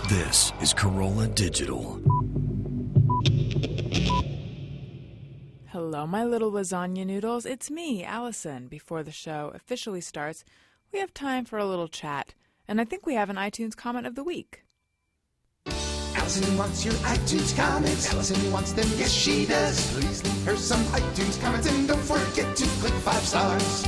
This is Corolla Digital. Hello, my little lasagna noodles. It's me, Allison. Before the show officially starts, we have time for a little chat, and I think we have an iTunes comment of the week. Allison wants your iTunes comments. Allison wants them, yes she does. Please leave her some iTunes comments and don't forget to click 5 stars.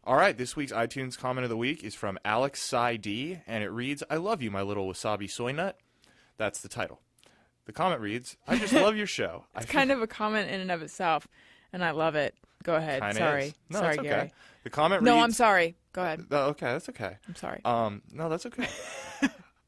All right, this week's iTunes comment of the week is from Alex Cy D, and it reads, "I love you, my little wasabi soy nut." That's the title. The comment reads, "I just love your show." It's kind of a comment in and of itself, and I love it. Go ahead. Kinda Sorry. is. No, sorry, it's okay. Gary. The comment reads... No, I'm sorry. Go ahead. Okay, that's okay. I'm sorry. No, that's okay.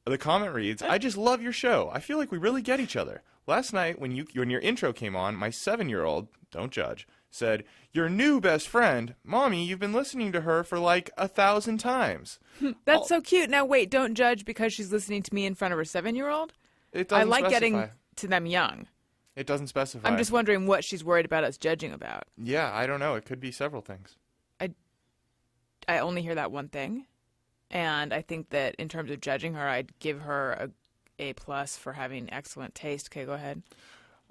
The comment reads, "I just love your show. I feel like we really get each other. Last night when your intro came on, my 7-year-old, don't judge, said, 'Your new best friend, Mommy, you've been listening to her for like 1,000 times.'" That's so cute. Now, wait, don't judge because she's listening to me in front of her 7-year-old? It doesn't I like specify. getting to them young. It doesn't specify. I'm just wondering what she's worried about us judging about. Yeah, I don't know. It could be several things. I only hear that one thing, and I think that in terms of judging her, I'd give her a A+ for having excellent taste. Okay, go ahead.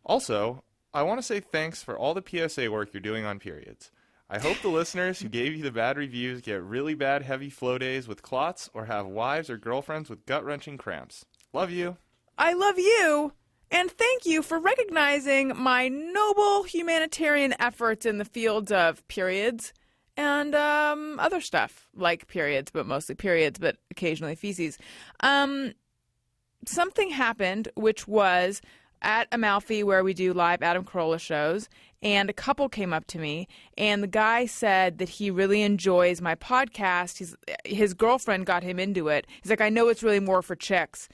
Also, I want to say thanks for all the PSA work you're doing on periods. I hope the listeners who gave you the bad reviews get really bad heavy flow days with clots or have wives or girlfriends with gut-wrenching cramps. Love you. I love you, and thank you for recognizing my noble humanitarian efforts in the fields of periods and other stuff, like periods, but mostly periods, but occasionally feces. Something happened, which was at Amalfi, where we do live Adam Carolla shows, and a couple came up to me, and the guy said that he really enjoys my podcast. His girlfriend got him into it. He's like, "I know it's really more for chicks."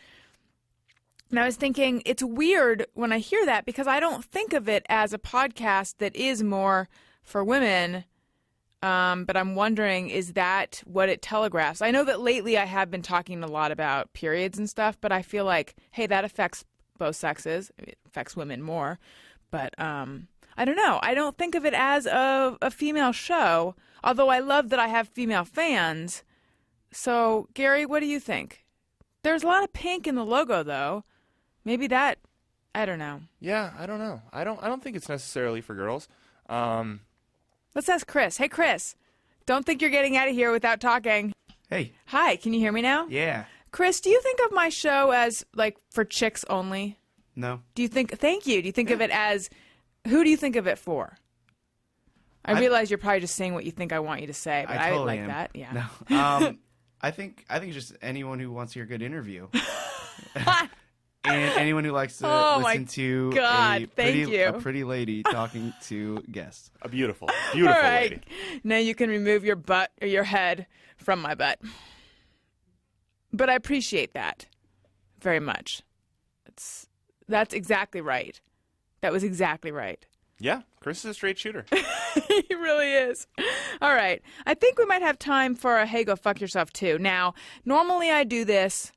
And I was thinking, it's weird when I hear that because I don't think of it as a podcast that is more for women. But I'm wondering, is that what it telegraphs? I know that lately I have been talking a lot about periods and stuff, but I feel like, hey, that affects both sexes. It affects women more. But I don't know. I don't think of it as a female show, although I love that I have female fans. So, Gary, what do you think? There's a lot of pink in the logo, though. Maybe that, I don't know. Yeah, I don't know. I don't think it's necessarily for girls. Let's ask Chris. Hey, Chris, don't think you're getting out of here without talking. Hey. Hi, can you hear me now? Yeah. Chris, do you think of my show as, like, for chicks only? No. Thank you. Do you think of it as, who do you think of it for? I realize you're probably just saying what you think I want you to say, but I totally like am. that. Yeah. No. I think just anyone who wants to hear a good interview. And anyone who likes to listen to a pretty lady talking to guests. A beautiful lady. Now you can remove your butt or your head from my butt. But I appreciate that very much. That's exactly right. That was exactly right. Yeah, Chris is a straight shooter. He really is. All right. I think we might have time for a hey, go fuck yourself, too. Now, normally I do this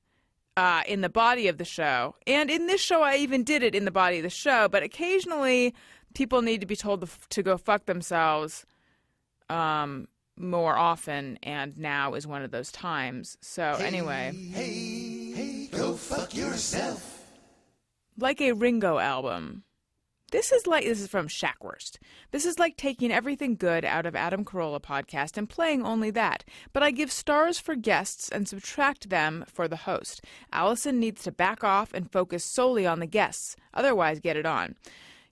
in the body of the show. And in this show, I even did it in the body of the show. But occasionally, people need to be told to go fuck themselves more often. And now is one of those times. So anyway. Hey, go fuck yourself. Like a Ringo album. This is from Shackwurst. This is like taking everything good out of Adam Carolla podcast and playing only that. But I give stars for guests and subtract them for the host. Allison needs to back off and focus solely on the guests. Otherwise, get it on.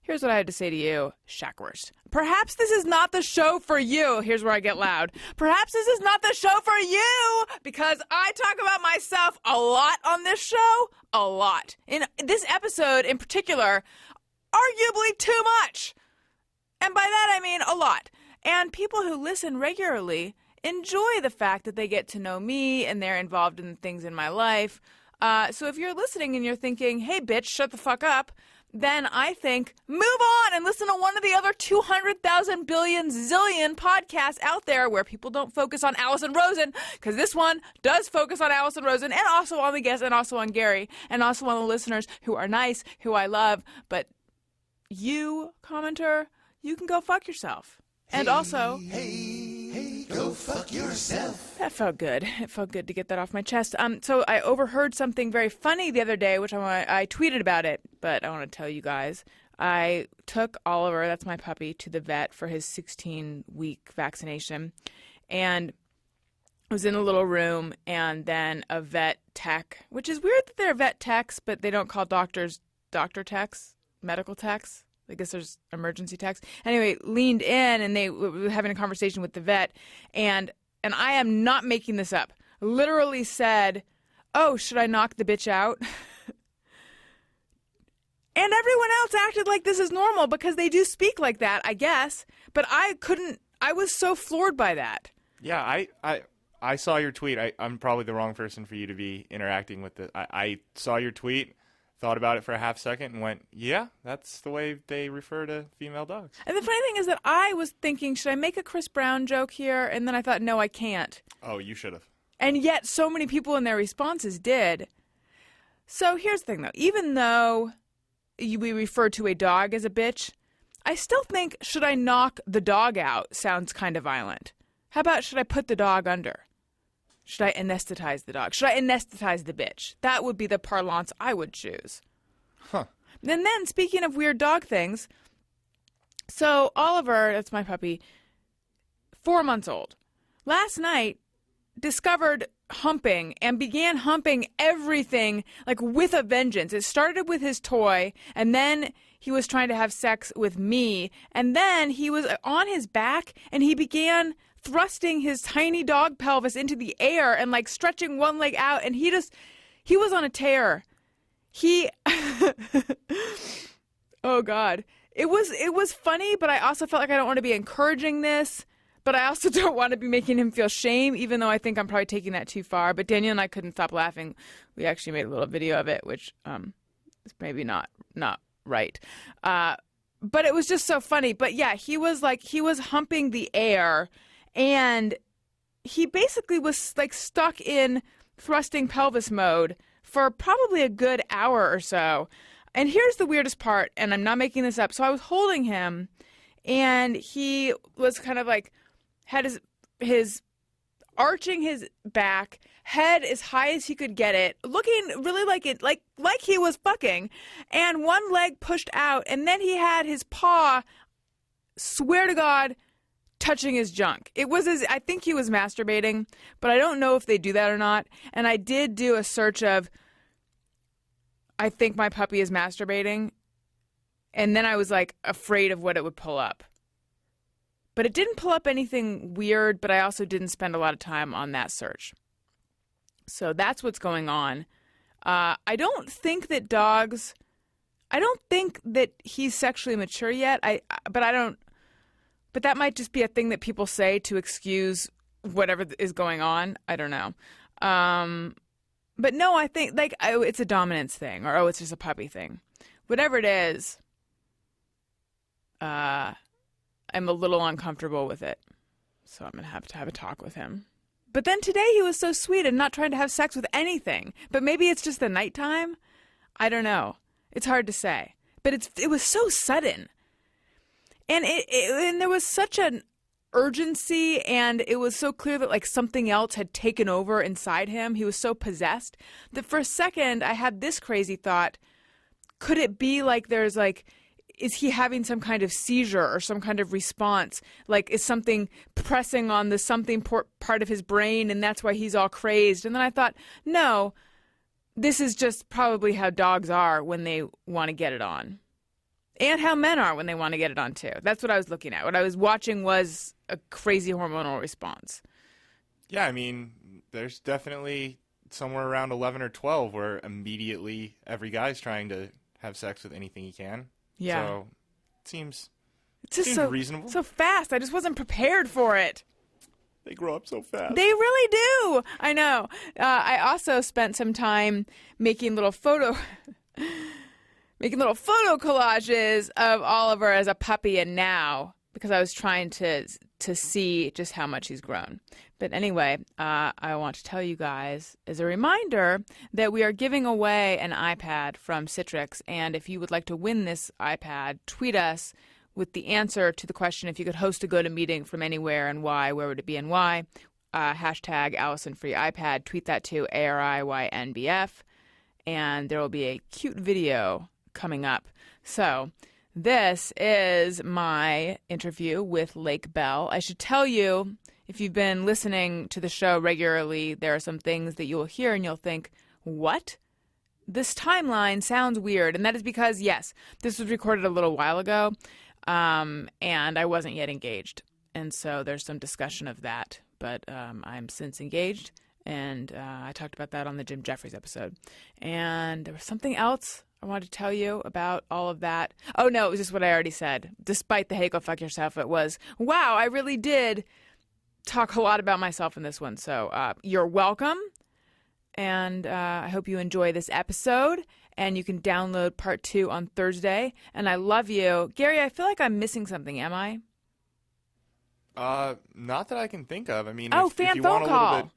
Here's what I had to say to you, Shackwurst. Perhaps this is not the show for you. Here's where I get loud. Perhaps this is not the show for you because I talk about myself a lot on this show. A lot. In this episode in particular, arguably too much. And by that I mean a lot. And people who listen regularly enjoy the fact that they get to know me and they're involved in things in my life. So if you're listening and you're thinking, hey, bitch, shut the fuck up, then I think move on and listen to one of the other 200,000 billion zillion podcasts out there where people don't focus on Alison Rosen, because this one does focus on Alison Rosen and also on the guests and also on Gary and also on the listeners who are nice, who I love. But you, commenter, you can go fuck yourself. And also, Hey, go fuck yourself. That felt good. It felt good to get that off my chest. So I overheard something very funny the other day, which I tweeted about it, but I want to tell you guys. I took Oliver, that's my puppy, to the vet for his 16-week vaccination, and I was in a little room, and then a vet tech, which is weird that they're vet techs, but they don't call doctors doctor techs, medical techs. I guess there's emergency techs. Anyway, leaned in, and they were having a conversation with the vet, and I am not making this up, literally said, "Oh, should I knock the bitch out?" And everyone else acted like this is normal because they do speak like that, I guess. But I was so floored by that. Yeah, I saw your tweet. I'm probably the wrong person for you to be interacting with. I saw your tweet, thought about it for a half second, and went, yeah, that's the way they refer to female dogs. And the funny thing is that I was thinking, should I make a Chris Brown joke here? And then I thought, no, I can't. Oh, you should have. And yet so many people in their responses did. So here's the thing, though. Even though we refer to a dog as a bitch, I still think, should I knock the dog out sounds kind of violent. How about, should I put the dog under? Should I anesthetize the dog? Should I anesthetize the bitch? That would be the parlance I would choose. Huh. And then, speaking of weird dog things, so Oliver, that's my puppy, 4 months old, last night discovered humping and began humping everything like with a vengeance. It started with his toy, and then he was trying to have sex with me, and then he was on his back and he began thrusting his tiny dog pelvis into the air and like stretching one leg out, and he was on a tear. Oh God. It was funny, but I also felt like I don't want to be encouraging this. But I also don't want to be making him feel shame, even though I think I'm probably taking that too far. But Daniel and I couldn't stop laughing. We actually made a little video of it, which is maybe not right. But it was just so funny. But yeah, he was humping the air, and he basically was like stuck in thrusting pelvis mode for probably a good hour or so. And here's the weirdest part, and I'm not making this up. So I was holding him, and he was kind of like, had his arching his back, head as high as he could get it, looking really like he was fucking, and one leg pushed out, and then he had his paw, swear to God, touching his junk. I think he was masturbating, but I don't know if they do that or not. And I did do a search of, I think my puppy is masturbating, and then I was like afraid of what it would pull up. But it didn't pull up anything weird, but I also didn't spend a lot of time on that search. So that's what's going on. I don't think that he's sexually mature yet. But that might just be a thing that people say to excuse whatever is going on. I don't know. But no, I think it's a dominance thing, or it's just a puppy thing. Whatever it is, I'm a little uncomfortable with it. So I'm going to have a talk with him. But then today he was so sweet and not trying to have sex with anything. But maybe it's just the nighttime. I don't know. It's hard to say. But it was so sudden. And and there was such an urgency, and it was so clear that like something else had taken over inside him. He was so possessed that for a second I had this crazy thought. Could it be like there's like, is he having some kind of seizure or some kind of response? Like, is something pressing on the something part of his brain, and that's why he's all crazed? And then I thought, no, this is just probably how dogs are when they want to get it on. And how men are when they want to get it on, too. That's what I was looking at. What I was watching was a crazy hormonal response. Yeah, I mean, there's definitely somewhere around 11 or 12 where immediately every guy's trying to have sex with anything he can. Yeah. So it seems reasonable. So fast. I just wasn't prepared for it. They grow up so fast. They really do. I know. I also spent some time making little photo collages of Oliver as a puppy and now, because I was trying to see just how much he's grown. But anyway, I want to tell you guys as a reminder that we are giving away an iPad from Citrix, and if you would like to win this iPad, tweet us with the answer to the question, if you could host a GoToMeeting from anywhere and why, where would it be and why? Hashtag AlisonFreeIPad. Tweet that to ARIYNBF. And there will be a cute video coming up. So this is my interview with Lake Bell. I should tell you, if you've been listening to the show regularly, there are some things that you'll hear and you'll think, what? This timeline sounds weird. And that is because, yes, this was recorded a little while ago, and I wasn't yet engaged. And so there's some discussion of that. But I'm since engaged, and I talked about that on the Jim Jeffries episode. And there was something else I wanted to tell you about all of that. Oh, no, it was just what I already said. Despite the hey, go fuck yourself, it was, wow, I really did talk a lot about myself in this one. So you're welcome, and I hope you enjoy this episode. And you can download part 2 on Thursday. And I love you. Gary, I feel like I'm missing something, am I? Not that I can think of. I mean, fan if you phone want a call. little bit,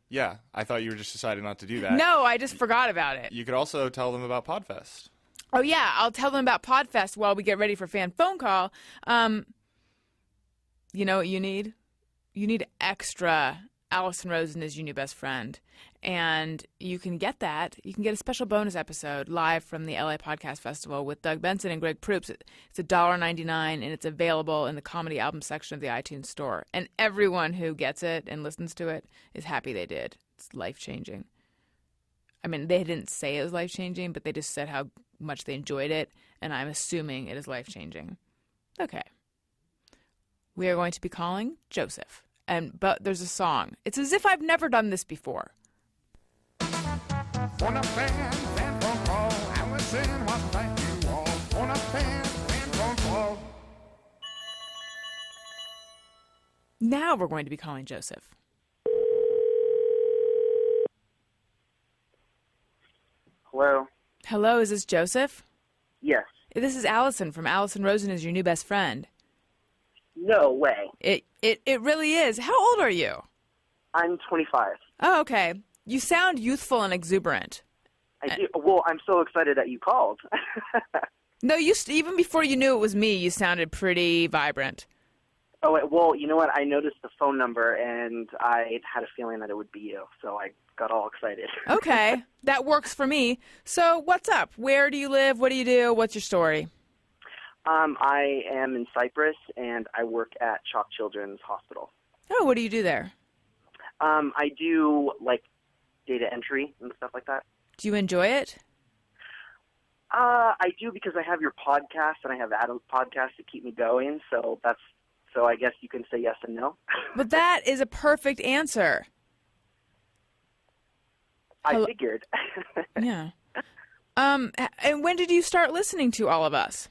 yeah, I thought you were just deciding not to do that. No, I just forgot about it. You could also tell them about Podfest. Oh, yeah, I'll tell them about Podfest while we get ready for fan phone call. You know what you need? You need extra Alison Rosen is your new best friend. And you can get that. You can get a special bonus episode live from the LA Podcast Festival with Doug Benson and Greg Proops. It's $1.99, and it's available in the comedy album section of the iTunes store. And everyone who gets it and listens to it is happy they did. It's life-changing. I mean, they didn't say it was life-changing, but they just said how much they enjoyed it, and I'm assuming it is life-changing. Okay. We are going to be calling Joseph. But there's a song. It's as if I've never done this before. On a fan phone call, Alison wants to thank you all. On a fan phone call. Now we're going to be calling Joseph. Hello? Hello, is this Joseph? Yes. This is Alison from Alison Rosen is your new best friend. No way. It really is. How old are you? I'm 25. Oh, okay. You sound youthful and exuberant. I do. Well, I'm so excited that you called. No, even before you knew it was me, you sounded pretty vibrant. Oh, well, you know what? I noticed the phone number, and I had a feeling that it would be you, so I got all excited. Okay, that works for me. So what's up? Where do you live? What do you do? What's your story? I am in Cyprus, and I work at Chalk Children's Hospital. Oh, what do you do there? I do, like, data entry and stuff like that. Do you enjoy it? I do, because I have your podcast, and I have Adam's podcast to keep me going, so I guess you can say yes and no. But that is a perfect answer. I figured. Yeah. And when did you start listening to all of us?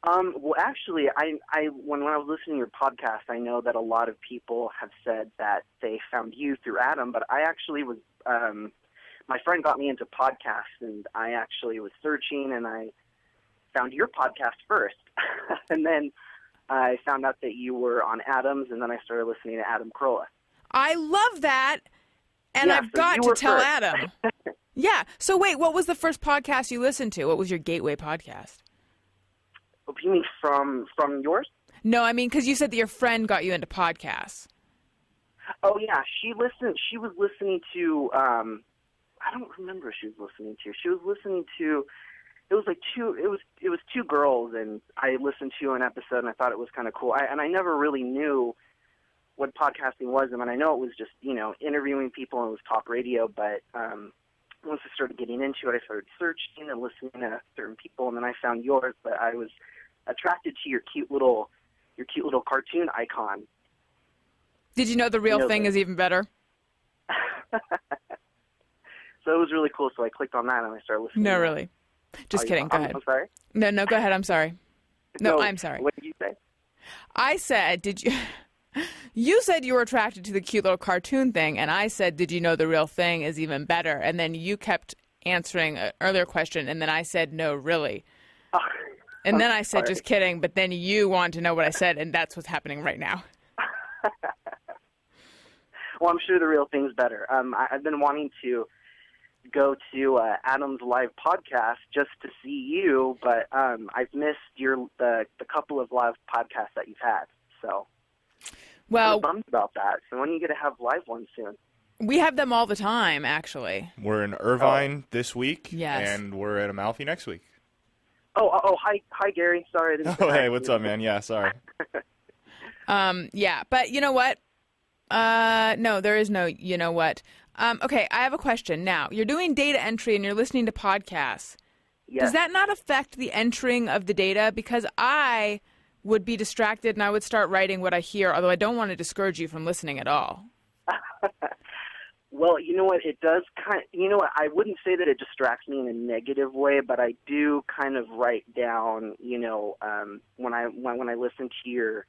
Well, actually, when I was listening to your podcast, I know that a lot of people have said that they found you through Adam, but I actually was, my friend got me into podcasts, and I actually was searching, and I found your podcast first. And then I found out that you were on Adam's, and then I started listening to Adam Carolla. I love that, and yeah, I've so got to tell first. Adam. Yeah. So wait, what was the first podcast you listened to? What was your gateway podcast? You mean from yours? No, I mean, because you said that your friend got you into podcasts. Oh, yeah. She was listening to, I don't remember what she was listening to. She was listening to, it was two girls, and I listened to an episode, and I thought it was kind of cool. And I never really knew what podcasting was. I mean, I know it was just, interviewing people, and it was talk radio, but once I started getting into it, I started searching and listening to certain people, and then I found yours, but I was attracted to your cute little cartoon icon. Did you know the real thing is even better? So it was really cool, so I clicked on that and I started listening. No, really. Just kidding. Go ahead. I'm sorry? No, go ahead. I'm sorry. No, I'm sorry. What did you say? I said, you said you were attracted to the cute little cartoon thing, and I said, did you know the real thing is even better? And then you kept answering an earlier question, and then I said, no, really. And then I said, just kidding, but then you wanted to know what I said, and that's what's happening right now. Well, I'm sure the real thing's better. I've been wanting to go to Adam's live podcast just to see you, but I've missed the couple of live podcasts that you've had. So, I'm bummed about that. So when are you going to have live ones soon? We have them all the time, actually. We're in Irvine this week, yes, and we're at Amalfi next week. Hi, Gary. Sorry. I didn't hey, what's up, man? Yeah, sorry. Yeah, but you know what? No, there is no you know what. Okay, I have a question now. You're doing data entry and you're listening to podcasts. Yes. Does that not affect the entering of the data? Because I would be distracted and I would start writing what I hear, although I don't want to discourage you from listening at all. Well, you know what? It does I wouldn't say that it distracts me in a negative way, but I do kind of write down, when I listen to your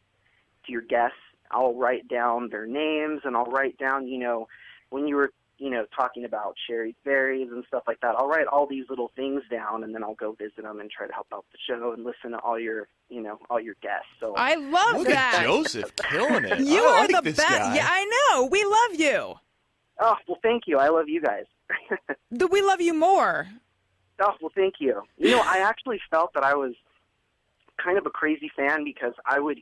guests, I'll write down their names, and I'll write down, when you were, talking about cherry berries and stuff like that, I'll write all these little things down, and then I'll go visit them and try to help out the show and listen to all your guests. So I love Look that. At Joseph killing it. You I are like the this best. guy. Yeah, I know. We love you. Oh, well, thank you. I love you guys. We love you more. Oh, well, thank you. I actually felt that I was kind of a crazy fan because I would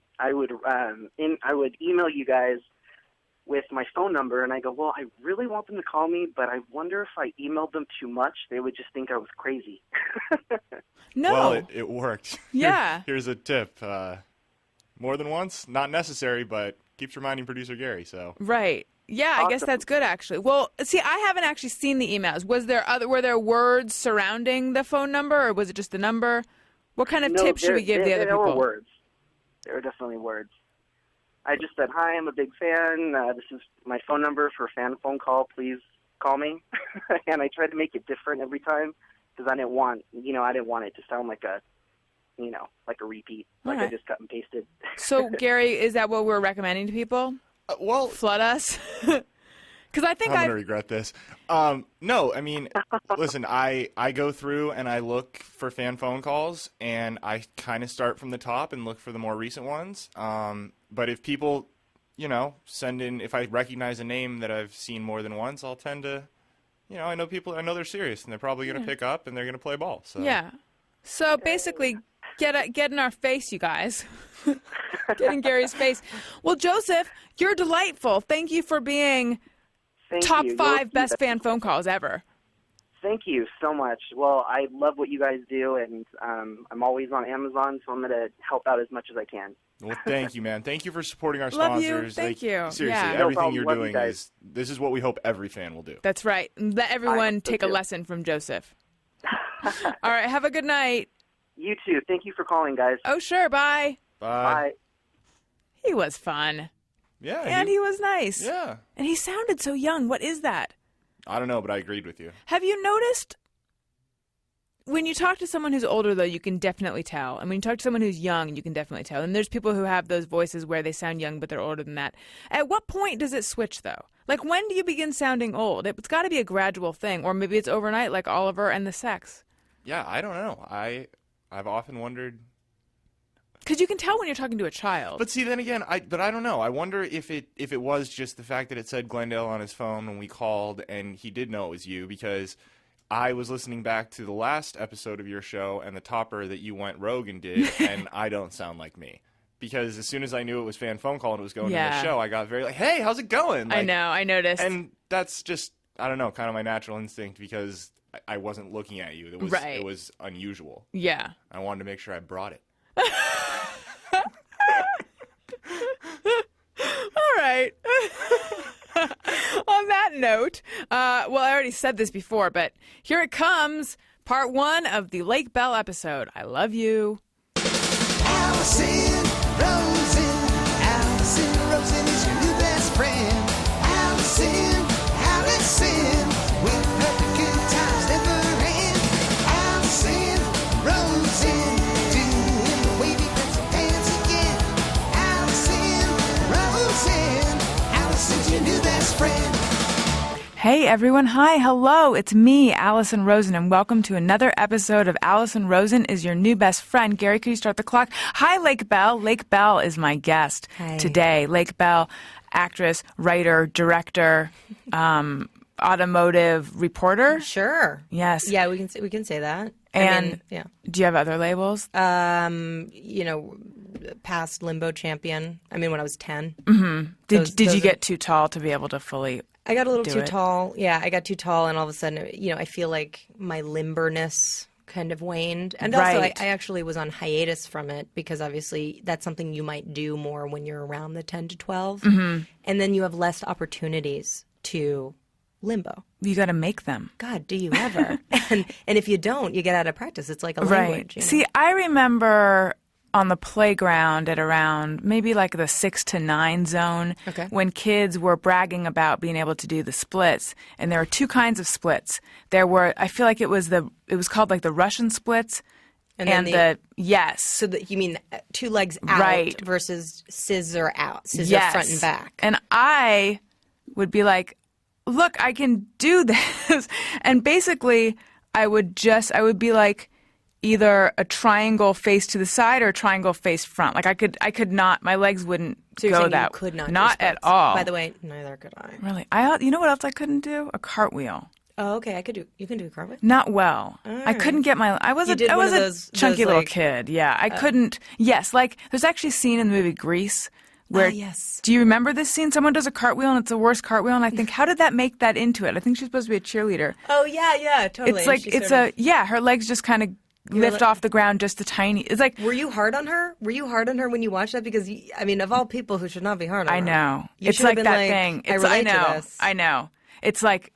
email you guys with my phone number, and I go, well, I really want them to call me, but I wonder if I emailed them too much, they would just think I was crazy. No. Well, it worked. Yeah. Here's a tip. More than once, not necessary, but keeps reminding producer Gary. So Right. Yeah, I guess that's good, actually. Well, see, I haven't actually seen the emails. Were there words surrounding the phone number, or was it just the number? What kind of tips should we give the other people? There were words. There were definitely words. I just said, hi, I'm a big fan. This is my phone number for a fan phone call. Please call me. And I tried to make it different every time because I didn't want it to sound like a repeat, like I just cut and pasted. So, Gary, is that what we're recommending to people? Well, flood us? Because I think I'm going to regret this. No, I mean, listen, I go through and I look for fan phone calls, and I kind of start from the top and look for the more recent ones. But if people, send in, if I recognize a name that I've seen more than once, I'll tend to, I know they're serious, and they're probably going to pick up, and they're going to play ball. So. Yeah. So basically, get in our face, you guys. Get in Gary's face. Well, Joseph, you're delightful. Thank you for being top 5 best fan phone calls ever. Thank you so much. Well, I love what you guys do, and I'm always on Amazon, so I'm going to help out as much as I can. Well, thank you, man. Thank you for supporting our Love sponsors. You. Thank you. Seriously, yeah. everything you're doing this is what we hope every fan will do. That's right. Let everyone take a lesson from Joseph. All right. Have a good night. You too. Thank you for calling, guys. Oh, sure. Bye. Bye. He was fun. Yeah. And he was nice. Yeah. And he sounded so young. What is that? I don't know, but I agreed with you. Have you noticed when you talk to someone who's older, though, you can definitely tell. And when you talk to someone who's young, you can definitely tell. And there's people who have those voices where they sound young, but they're older than that. At what point does it switch, though? Like, when do you begin sounding old? It's got to be a gradual thing. Or maybe it's overnight, like Oliver and the Sex. Yeah, I don't know. I've often wondered. Because you can tell when you're talking to a child. But see, then again, I don't know. I wonder if it was just the fact that it said Glendale on his phone when we called, and he did know it was you, because I was listening back to the last episode of your show and the topper that you went rogue and did, and I don't sound like me. Because as soon as I knew it was fan phone call and it was going to the show, I got very like, hey, how's it going? Like, I know, I noticed. And that's just, I don't know, kind of my natural instinct, because I wasn't looking at you. It was unusual. Yeah. I wanted to make sure I brought it. All right. On that note, well, I already said this before, but here it comes, part 1 of the Lake Bell episode. I love you. Alison Rosen is your new best friend. Alison, with her good times never end. Alison Rosen, doing the wavy pencil dance again. Allison's your new best friend. Hey everyone, hi, hello, it's me, Alison Rosen, and welcome to another episode of Alison Rosen is Your New Best Friend. Gary, could you start the clock? Hi, Lake Bell. Lake Bell is my guest today. Lake Bell, actress, writer, director, automotive reporter. Sure. Yes. Yeah, we can say that. And yeah. Do you have other labels? Past limbo champion. I mean, when I was 10. Mm-hmm. Did you get too tall to be able to fully? I got a little too tall. Yeah, I got too tall, and all of a sudden, I feel like my limberness kind of waned. And also, I actually was on hiatus from it because obviously that's something you might do more when you're around the 10 to 12. Mm-hmm. And then you have less opportunities to limbo. You got to make them. God, do you ever? and if you don't, you get out of practice. It's like a language. Right. See, I remember on the playground at around maybe like the 6 to 9 zone when kids were bragging about being able to do the splits. And there were two kinds of splits. There were, I feel like it was called like the Russian splits. And yes. So you mean two legs out versus scissor out, scissor front and back. And I would be like, look, I can do this. And basically I would be like, either a triangle face to the side or a triangle face front. Like I could not. My legs wouldn't go that. You could not. Not at all. By the way, neither could I. Really, you know what else I couldn't do? A cartwheel. Oh, okay. You can do a cartwheel. Not well. Right. I couldn't get my. I was a chunky little kid. Yeah, I couldn't. Yes, like there's actually a scene in the movie Grease. Where, yes. Do you remember this scene? Someone does a cartwheel and it's the worst cartwheel, and I think, how did that make that into it? I think she's supposed to be a cheerleader. Oh yeah, totally. It's like her legs just kind of lift off the ground just a tiny. It's like. Were you hard on her? Were you hard on her when you watched that? Because I mean, of all people who should not be hard on her. I know. It's like that thing. I know. To this. I know. It's like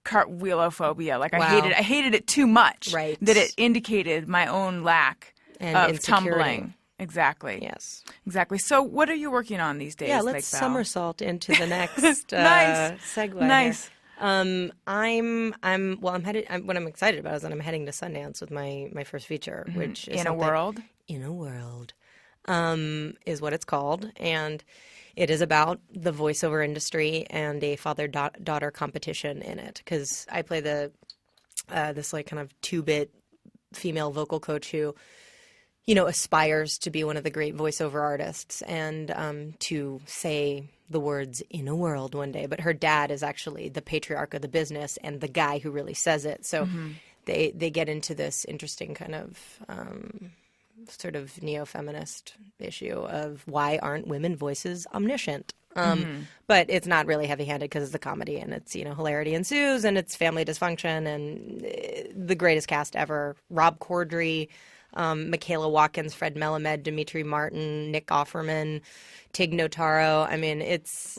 cartwheelophobia. Like I hated it too much. Right. That it indicated my own lack of tumbling. Exactly. Yes. Exactly. So, what are you working on these days? Yeah, let's somersault into the next segue. Nice. I'm headed. What I'm excited about is that I'm heading to Sundance with my first feature, which is In a World. In a World, is what it's called, and it is about the voiceover industry and a father-daughter competition in it. Because I play this like kind of 2-bit female vocal coach who, aspires to be one of the great voiceover artists and to say the words "in a world" one day. But her dad is actually the patriarch of the business and the guy who really says it. So they get into this interesting kind of sort of neo-feminist issue of why aren't women voices omniscient? But it's not really heavy-handed because it's a comedy and it's, hilarity ensues and it's family dysfunction and the greatest cast ever. Rob Corddry, Michaela Watkins, Fred Melamed, Dimitri Martin, Nick Offerman, Tig Notaro. I mean, it's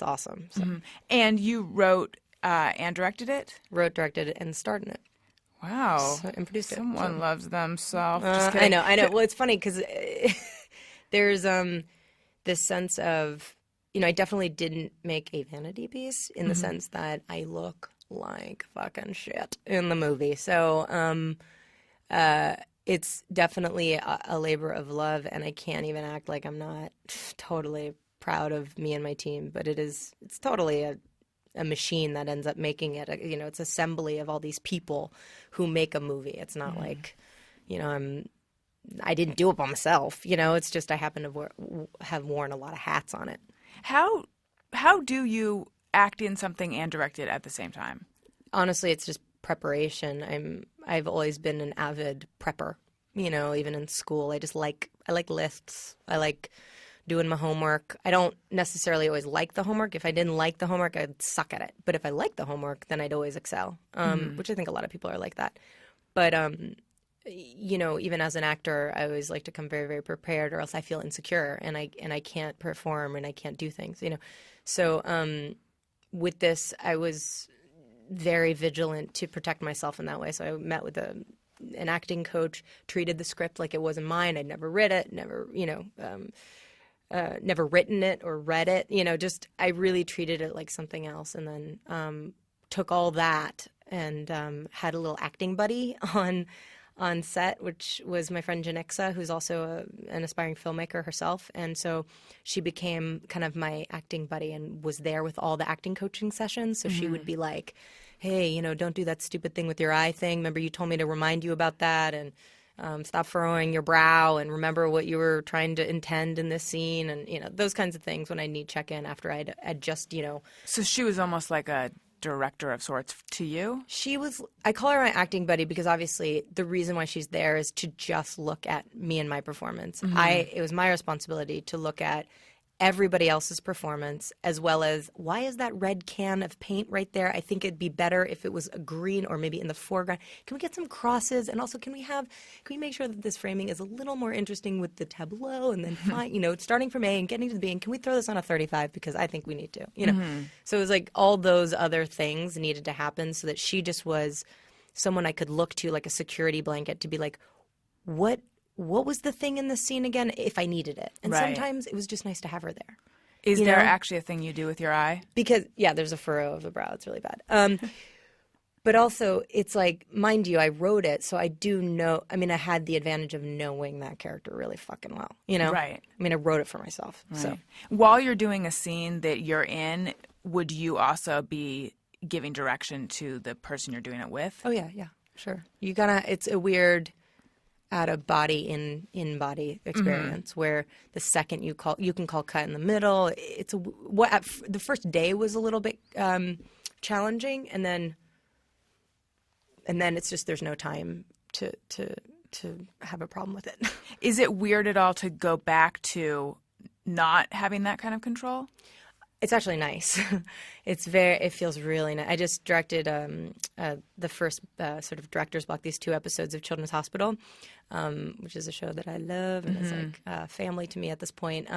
awesome. So. And you wrote and directed it? Wrote, directed, and starred in it. Wow. So, and produced Someone loves themselves. I know. Well, it's funny because there's this sense of, I definitely didn't make a vanity piece in the sense that I look like fucking shit in the movie. So it's definitely a labor of love, and I can't even act like I'm not totally proud of me and my team. But it's totally a machine that ends up making it. It's assembly of all these people who make a movie. It's not like, I didn't do it by myself. It's just I happen to have worn a lot of hats on it. How do you act in something and direct it at the same time? Honestly, it's just preparation. I've always been an avid prepper. Even in school, I like lists. I like doing my homework. I don't necessarily always like the homework. If I didn't like the homework, I'd suck at it. But if I liked the homework, then I'd always excel, which I think a lot of people are like that. But, even as an actor, I always like to come very, very prepared or else I feel insecure and I can't perform and I can't do things, So with this, I was very vigilant to protect myself in that way. So I met with an acting coach, treated the script like it wasn't mine. I'd never read it, never written it or read it, just I really treated it like something else. And then took all that and had a little acting buddy on set, which was my friend Janixa, who's also an aspiring filmmaker herself. And so she became kind of my acting buddy and was there with all the acting coaching sessions. So she would be like, hey, don't do that stupid thing with your eye thing. Remember you told me to remind you about that. And stop furrowing your brow and remember what you were trying to intend in this scene, and those kinds of things when I need check-in after I'd just So she was almost like a director of sorts to you? She was. I call her my acting buddy because obviously the reason why she's there is to just look at me and my performance. It was my responsibility to look at everybody else's performance, as well as why is that red can of paint right there? I think it'd be better if it was a green or maybe in the foreground. Can we get some crosses? And also, can we make sure that this framing is a little more interesting with the tableau? And then, starting from A and getting to the B. And can we throw this on a 35 because I think we need to? So it was like all those other things needed to happen so that she just was someone I could look to like a security blanket to be like, what was the thing in the scene again if I needed it? And sometimes it was just nice to have her there. Is there actually a thing you do with your eye? Because, there's a furrow of the brow. It's really bad. But also, it's like, mind you, I wrote it, so I do know. I mean, I had the advantage of knowing that character really fucking well, Right. I mean, I wrote it for myself. Right. So while you're doing a scene that you're in, would you also be giving direction to the person you're doing it with? Oh, yeah, sure. It's a weird out of body in body experience where the second you can call cut in the middle. It's the first day was a little bit challenging, and then it's just there's no time to have a problem with it. Is it weird at all to go back to not having that kind of control? It's actually nice. It feels really nice. I just directed the first sort of director's block, these 2 episodes of Children's Hospital, which is a show that I love and it's like family to me at this point.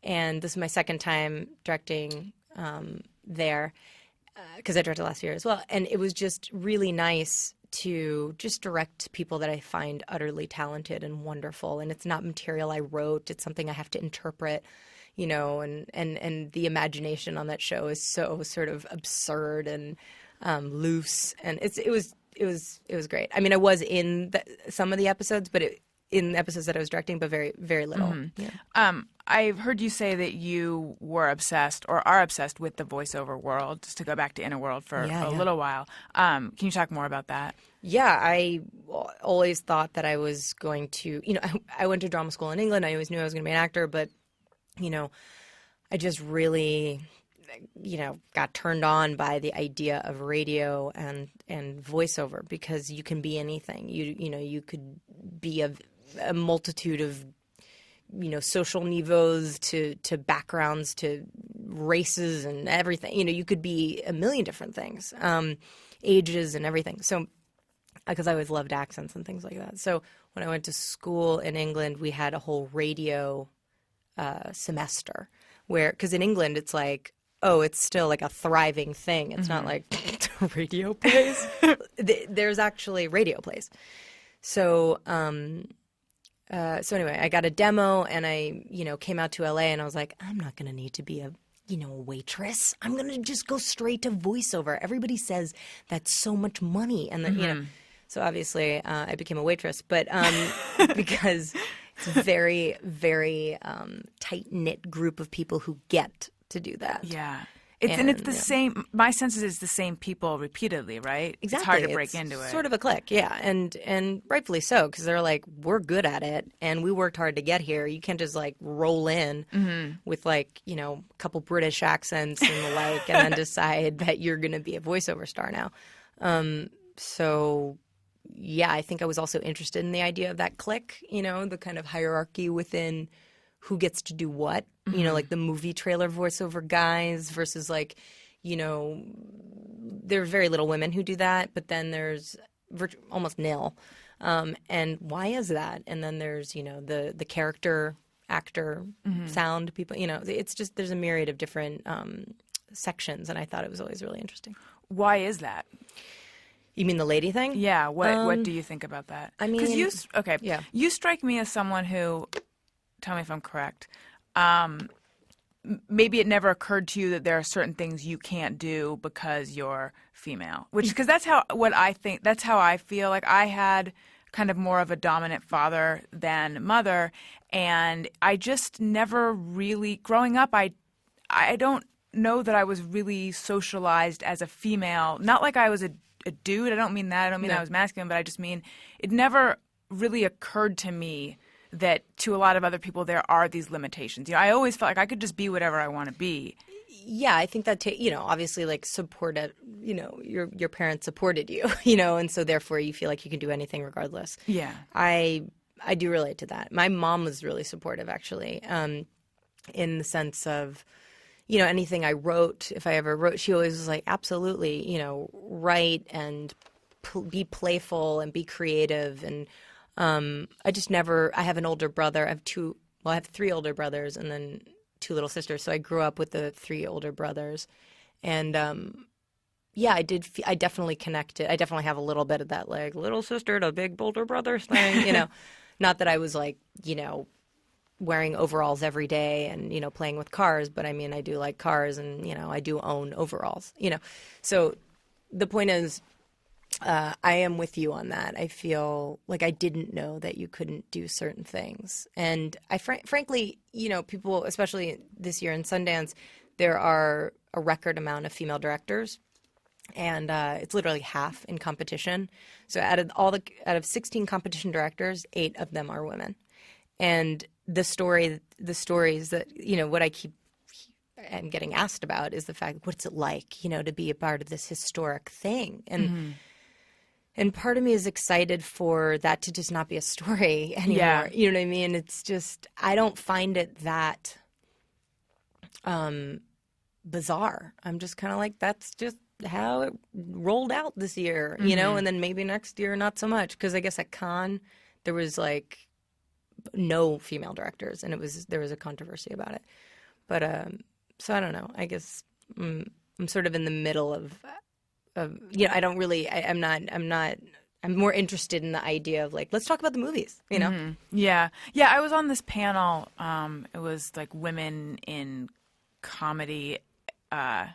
And this is my second time directing there because I directed last year as well. And it was just really nice to just direct people that I find utterly talented and wonderful. And it's not material I wrote. It's something I have to interpret. And the imagination on that show is so sort of absurd and loose, and it was great. I mean, I was in some of the episodes, but in the episodes that I was directing, but very, very little. Yeah. I've heard you say that you were obsessed or are obsessed with the voiceover world, just to go back to Inner World for a little while. Can you talk more about that? Yeah, I always thought that I was going to, I went to drama school in England. I always knew I was going to be an actor, but I just really, got turned on by the idea of radio and voiceover because you can be anything. You could be a multitude of, social niveaus to backgrounds to races and everything. You could be a million different things, ages and everything. So, because I always loved accents and things like that. So when I went to school in England, we had a whole radio semester because in England it's like, it's still like a thriving thing. It's not like radio plays. There's actually radio plays. So anyway, I got a demo and I came out to LA and I was like, I'm not going to need to be a waitress. I'm going to just go straight to voiceover. Everybody says that's so much money, and then so obviously I became a waitress, but because it's a very, very tight-knit group of people who get to do that. Yeah. It's the same. My sense is it's the same people repeatedly, right? Exactly. It's hard to break into it. Sort of a clique, yeah, and rightfully so, because they're like, we're good at it, and we worked hard to get here. You can't just like roll in with like a couple British accents and the like, and then decide that you're going to be a voiceover star now. So yeah, I think I was also interested in the idea of that clique, the kind of hierarchy within who gets to do what, like the movie trailer voiceover guys versus like, there are very little women who do that, but then there's almost nil. And why is that? And then there's, the character, actor, sound people, it's just, there's a myriad of different sections, and I thought it was always really interesting. Why is that? You mean the lady thing? Yeah. What do you think about that? I mean, you strike me as someone who, tell me if I'm correct, maybe it never occurred to you that there are certain things you can't do because you're female, because that's how I feel. Like I had kind of more of a dominant father than mother, and I just never really, growing up, I don't know that I was really socialized as a female. Not like I was a dude. I don't mean that. I don't mean I was masculine, but I just mean it never really occurred to me that to a lot of other people there are these limitations. I always felt like I could just be whatever I want to be. Yeah, I think that obviously like supported, your parents supported you, and so therefore you feel like you can do anything regardless. Yeah. I do relate to that. My mom was really supportive, actually, in the sense of, anything I wrote, if I ever wrote, she always was like, absolutely, write and be playful and be creative. And I have an older brother. I have 3 older brothers and then 2 little sisters. So I grew up with the 3 older brothers. And I definitely connected. I definitely have a little bit of that, like, little sister to big older brother thing, Not that I was like, wearing overalls every day and, playing with cars, but I mean, I do like cars and, I do own overalls, So the point is, I am with you on that. I feel like I didn't know that you couldn't do certain things. And I frankly, people, especially this year in Sundance, there are a record amount of female directors. And it's literally half in competition. So out of 16 competition directors, 8 of them are women. And the stories that what I'm getting asked about is the fact, what's it like, to be a part of this historic thing, and part of me is excited for that to just not be a story anymore. Yeah. You know what I mean? It's just I don't find it that bizarre. I'm just kind of like, that's just how it rolled out this year, and then maybe next year not so much, because I guess at Cannes there was like no female directors, and there was a controversy about it. But so I don't know. I guess I'm sort of in the middle of I don't really. I'm not. I'm more interested in the idea of like, let's talk about the movies. Yeah. I was on this panel. It was like women in comedy. I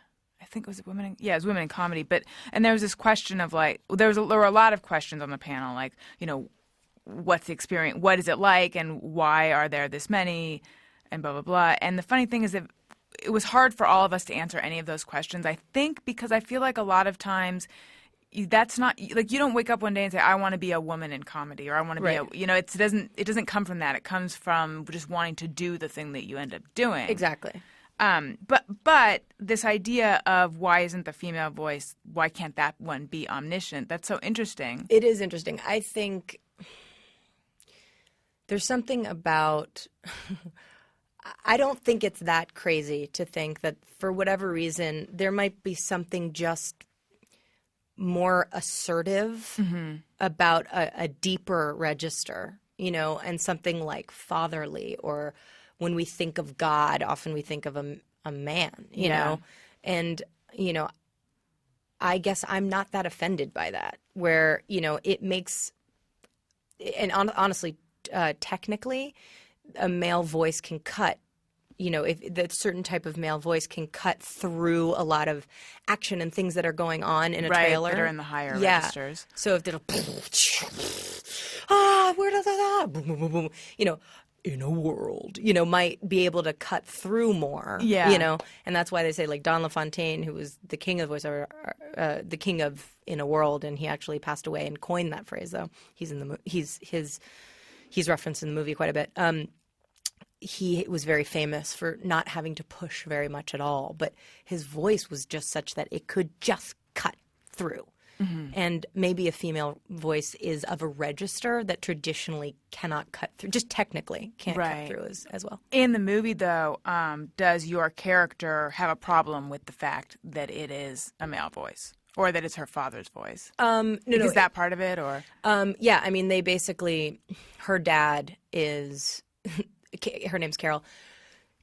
think it was women. It was women in comedy. And there was this question of like, there were a lot of questions on the panel, like, what's the experience? What is it like? And why are there this many? And blah, blah, blah. And the funny thing is that it was hard for all of us to answer any of those questions, I think, because I feel like a lot of times that's not like, you don't wake up one day and say, I want to be a woman in comedy, or I want to be it doesn't come from that. It comes from just wanting to do the thing that you end up doing. Exactly. But this idea of why isn't the female voice, why can't that one be omniscient? That's so interesting. It is interesting. I think there's something about I don't think it's that crazy to think that for whatever reason there might be something just more assertive about a deeper register, and something like fatherly, or when we think of God, often we think of a man, you know, and, I guess I'm not that offended by that, where, it makes, and honestly, technically, a male voice can cut, if that certain type of male voice can cut through a lot of action and things that are going on in a trailer. That are in the higher registers. So if they're where does that, in a world, might be able to cut through more, and that's why they say like Don LaFontaine, who was the king of voiceover, the king of In a World, and he actually passed away and coined that phrase. Though he's referenced in the movie quite a bit. He was very famous for not having to push very much at all, but his voice was just such that it could just cut through. And maybe a female voice is of a register that traditionally cannot cut through, just technically can't cut through as well. In the movie, though, does your character have a problem with the fact that it is a male voice, or that it's her father's voice? Is that part of it, or? Yeah, I mean, they basically, her dad is, her name's Carol.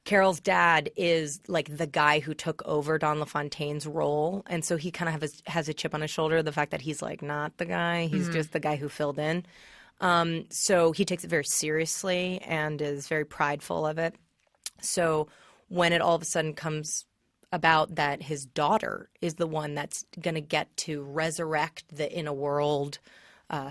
Carol's dad is like the guy who took over Don LaFontaine's role, and so he kind of has a chip on his shoulder, the fact that he's like not the guy, he's just the guy who filled in. So he takes it very seriously and is very prideful of it. So when it all of a sudden comes about that his daughter is the one that's going to get to resurrect the In a World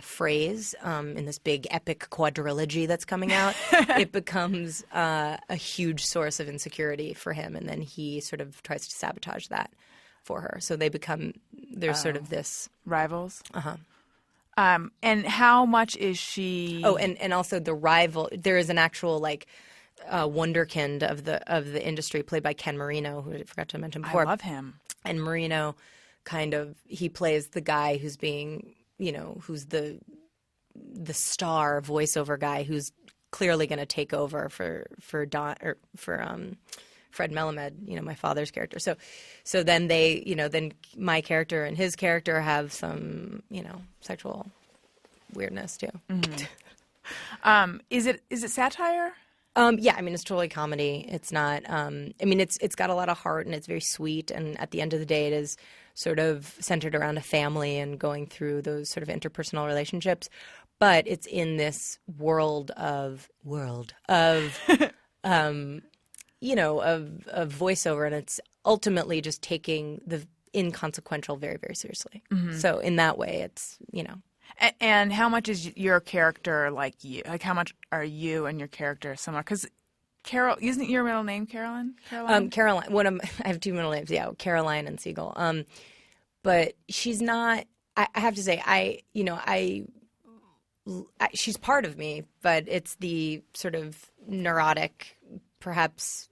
phrase in this big epic quadrilogy that's coming out, it becomes a huge source of insecurity for him, and then he sort of tries to sabotage that for her. So they become, there's sort of this rivals. And how much is she? Oh, and also the rival. There is an actual wonderkind of the industry, played by Ken Marino, who I forgot to mention before. I love him. And Marino, he plays the guy who's being, who's the star voiceover guy who's clearly going to take over for Fred Melamed, my father's character. So then then my character and his character have some, sexual weirdness too. Mm-hmm. Is it satire? Yeah, it's totally comedy. It's not. It's got a lot of heart and it's very sweet. And at the end of the day, it is sort of centered around a family and going through those sort of interpersonal relationships. But it's in this world of of voiceover, and it's ultimately just taking the inconsequential very, very seriously. Mm-hmm. So in that way, it's And how much is your character like you? Like, how much are you and your character similar? Because Carol, isn't your middle name Caroline? Caroline. I have two middle names. Yeah, Caroline and Siegel. But she's not. I have to say, she's part of me, but it's the sort of neurotic, perhaps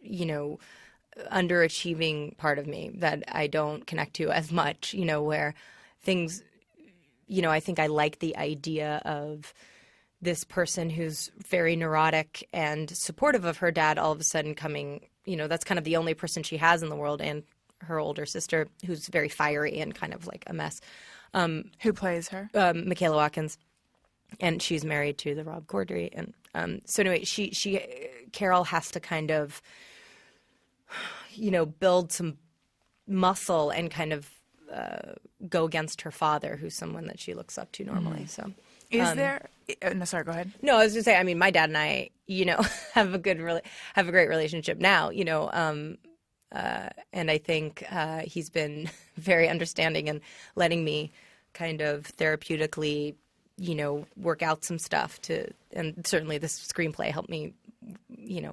underachieving part of me that I don't connect to as much. Where things. I think I like the idea of this person who's very neurotic and supportive of her dad all of a sudden coming, that's kind of the only person she has in the world, and her older sister who's very fiery and kind of like a mess. Who plays her? Michaela Watkins. And she's married to the Rob Corddry. And so anyway, Carol has to kind of, build some muscle and kind of go against her father, who's someone that she looks up to normally. So, is there? No, sorry. Go ahead. No, I was going to say. My dad and I, have a great relationship now. And I think he's been very understanding and letting me kind of therapeutically, work out some stuff and certainly this screenplay helped me,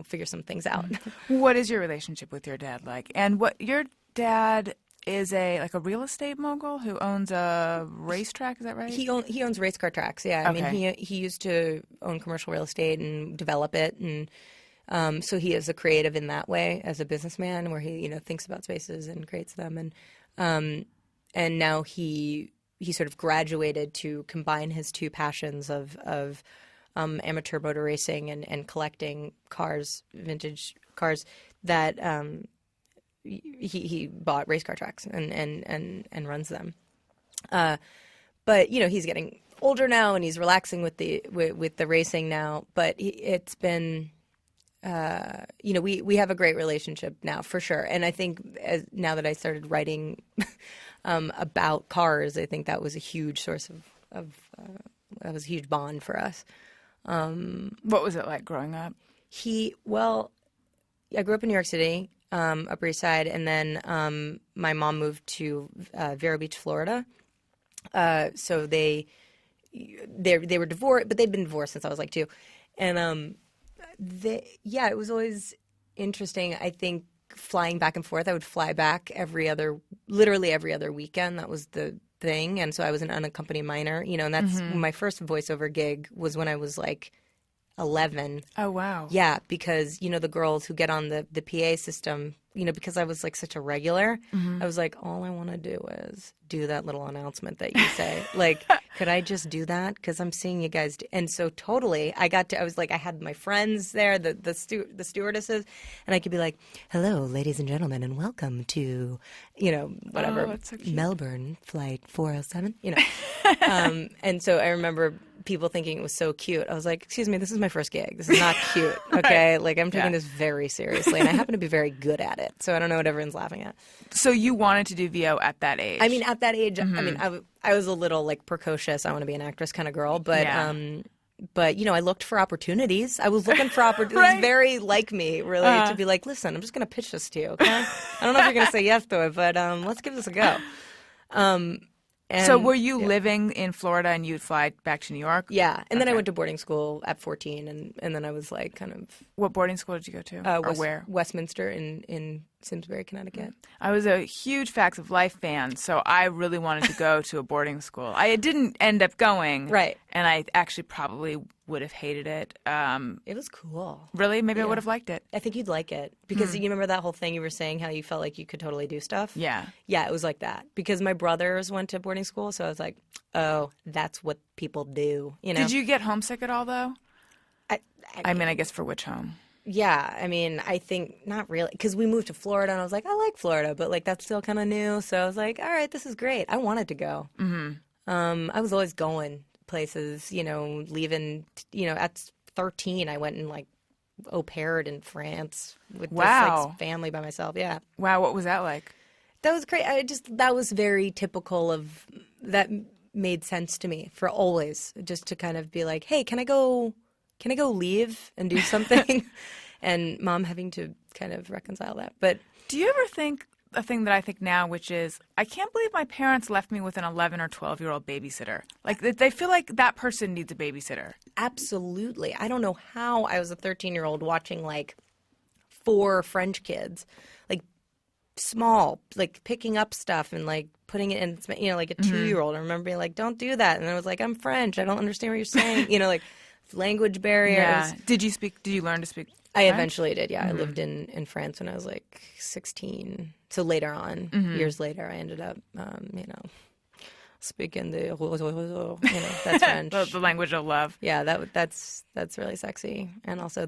figure some things out. What is your relationship with your dad like? And what your dad is a real estate mogul who owns a racetrack, is that right? He owns race car tracks, yeah. Okay. He used to own commercial real estate and develop it, and so he is a creative in that way as a businessman, where he thinks about spaces and creates them, and now he sort of graduated to combine his two passions of amateur motor racing and collecting cars, vintage cars that. He bought race car tracks and runs them, but he's getting older now and he's relaxing with the racing now. But it's been, we have a great relationship now for sure. And I think now that I started writing about cars, I think that was a huge source of that was a huge bond for us. What was it like growing up? I grew up in New York City. Upper East Side, and then my mom moved to Vero Beach, Florida. So they were divorced, but they'd been divorced since I was like 2. And it was always interesting. I think flying back and forth, I would fly back literally every other weekend. That was the thing. And so I was an unaccompanied minor, and that's my first voiceover gig was when I was like 11. Oh, wow. Yeah, because, the girls who get on the PA system, because I was like such a regular, I was like, all I want to do is do that little announcement that you say. Like, could I just do that? Because I'm seeing you guys do. And so totally, I was like, I had my friends there, the stewardesses, and I could be like, hello, ladies and gentlemen, and welcome to, whatever, that's so cute. Melbourne flight 407, and so I remember people thinking it was so cute. I was like, excuse me, this is my first gig. This is not cute, okay? Like, I'm taking this very seriously, and I happen to be very good at it, so I don't know what everyone's laughing at. So you wanted to do VO at that age? At that age, I was a little, like, precocious, I want to be an actress kind of girl, but, I looked for opportunities. I was looking for opportunities. Right. It was very like me, really, to be like, listen, I'm just going to pitch this to you, okay? I don't know if you're going to say yes to it, but let's give this a go. So were you living in Florida and you'd fly back to New York? Yeah. And then I went to boarding school at 14 and then I was like kind of... What boarding school did you go to? Or where? Westminster in Simsbury, Connecticut. I was a huge Facts of Life fan, so I really wanted to go to a boarding school. I didn't end up going. Right. And I actually probably would have hated it. It was cool. Really? Maybe I would have liked it. I think you'd like it because you remember that whole thing you were saying how you felt like you could totally do stuff? Yeah. Yeah, it was like that because my brothers went to boarding school, so I was like, oh, that's what people do, you know? Did you get homesick at all, though? I mean, I guess for which home? Yeah, I mean, I think not really because we moved to Florida and I was like, I like Florida, but like that's still kind of new. So I was like, all right, this is great. I wanted to go. I was always going places, you know, leaving, you know, at 13, I went and like au paired in France with this like family by myself. Yeah. Wow. What was that like? That was great. That was very typical of that made sense to me for always just to kind of be like, hey, can I go leave and do something? And mom having to kind of reconcile that. But do you ever think a thing that I think now, which is, I can't believe my parents left me with an 11 or 12-year-old babysitter. Like, they feel like that person needs a babysitter. Absolutely. I don't know how I was a 13-year-old watching, like, 4 French kids, like, small, like, picking up stuff and, like, putting it in, you know, like a 2-year-old. I remember being like, don't do that. And I was like, I'm French. I don't understand what you're saying. You know, like, language barriers. Yeah. Did you learn to speak French? I eventually did, yeah. I lived in France when I was like 16. So later on, years later, I ended up, you know, speaking the, you know, that's French. the language of love. Yeah, that's really sexy. And also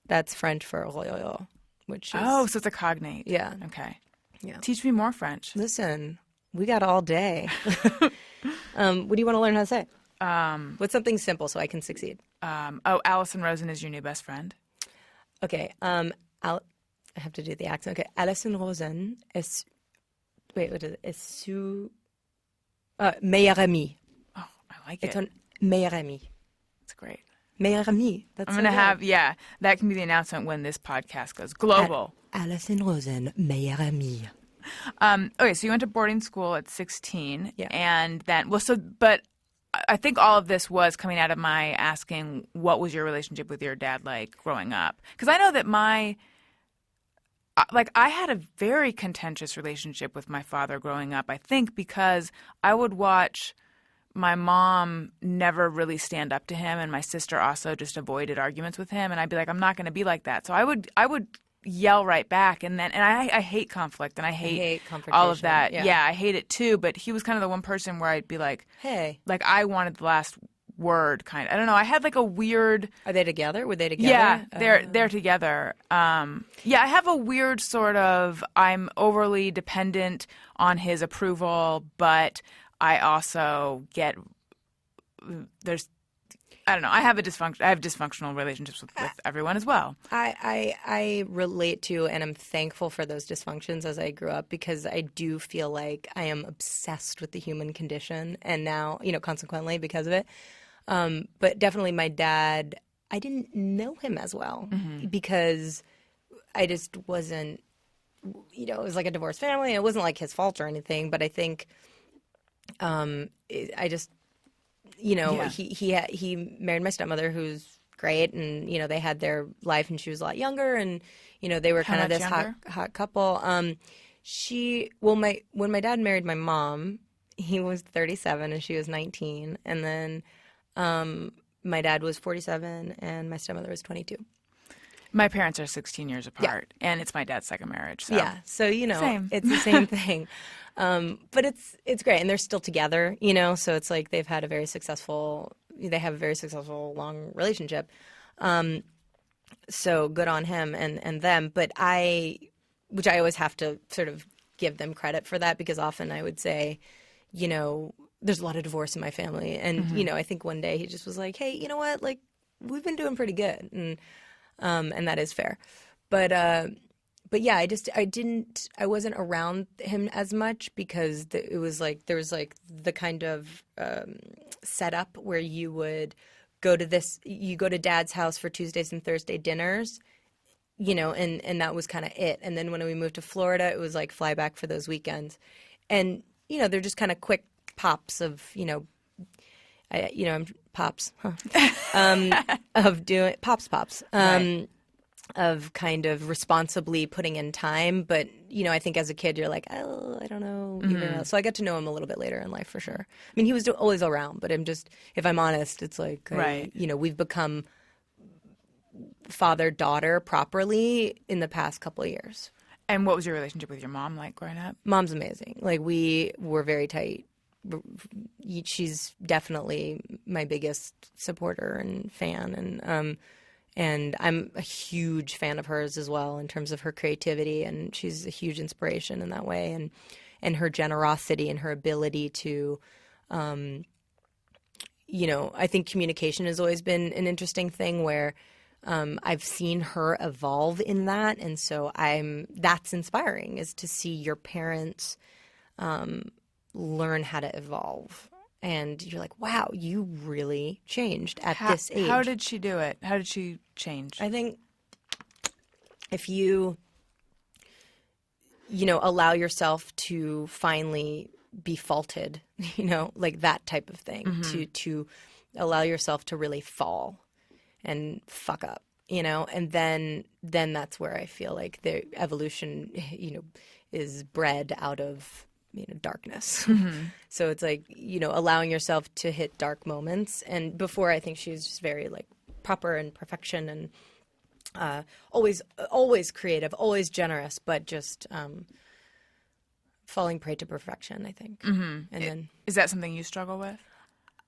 that's French for which is... Oh, so it's a cognate. Yeah. Okay. Yeah. Teach me more French. Listen, we got all day. What do you want to learn how to say? What's something simple so I can succeed? Alison Rosen is your new best friend. Okay. I have to do the accent. Okay. Alison Rosen est... Wait, what is it? Est su... meilleur ami. Oh, I like it. Est ton meilleur ami. It's great. Meilleur ami. That's I'm going to have, that can be the announcement when this podcast goes global. Alison Rosen, meilleur ami. Okay, so you went to boarding school at 16. Yeah. And then, but I think all of this was coming out of my asking, what was your relationship with your dad like growing up? Because I know that I had a very contentious relationship with my father growing up, I think, because I would watch my mom never really stand up to him, and my sister also just avoided arguments with him, and I'd be like, I'm not going to be like that. So I would yell right back, and I hate conflict, and I hate all of that. Yeah, I hate it too, but he was kind of the one person where I'd be like, hey. Like I wanted the last word, kind of. I don't know. I had like a weird... Are they together? Were they together? Yeah, they're together. I have a weird sort of, I'm overly dependent on his approval, but I also get, I don't know. I have dysfunctional relationships with everyone as well. I relate to and I'm thankful for those dysfunctions as I grew up because I do feel like I am obsessed with the human condition and now, you know, consequently because of it. But definitely my dad, I didn't know him as well because I just wasn't, you know, it was like a divorced family. It wasn't like his fault or anything, but I think I just, you know, he married my stepmother who's great and, you know, they had their life and she was a lot younger and, you know, they were kind of this hot couple. When my dad married my mom, he was 37 and she was 19. And then my dad was 47 and my stepmother was 22. My parents are 16 years apart, and it's my dad's second marriage. So. Yeah, so, you know, Same. It's the same thing. But it's great, and they're still together, you know, so it's like they have a very successful long relationship. So good on him and them. But which I always have to sort of give them credit for that because often I would say, you know, there's a lot of divorce in my family. And, you know, I think one day he just was like, hey, you know what, like, we've been doing pretty good. And that is fair. But yeah, I wasn't around him as much because it was like, there was like the kind of setup where you would go to dad's house for Tuesdays and Thursday dinners, you know, and that was kind of it. And then when we moved to Florida, it was like fly back for those weekends. And, you know, they're just kind of quick pops of, you know, I'm pops, of doing pops. Right. kind of responsibly putting in time. But, you know, I think as a kid, you're like, oh, I don't know. So I got to know him a little bit later in life for sure. I mean, he was always around, but if I'm honest, it's like, right. You know, we've become father-daughter properly in the past couple of years. And what was your relationship with your mom like growing up? Mom's amazing. Like, we were very tight. She's definitely my biggest supporter and fan, and I'm a huge fan of hers as well in terms of her creativity, and she's a huge inspiration in that way, and her generosity and her ability to, you know, I think communication has always been an interesting thing where I've seen her evolve in that, and so that's inspiring, is to see your parents learn how to evolve. And you're like, wow, you really changed at this age. How did she do it? How did she change? I think if you know, allow yourself to finally be faulted, you know, like that type of thing, to allow yourself to really fall and fuck up, you know, and then that's where I feel like the evolution, you know, is bred out of, you know, darkness. So it's like, you know, allowing yourself to hit dark moments. And before, I think she was just very like proper and perfection, and always creative, always generous, but just falling prey to perfection, I think. And then, is that something you struggle with?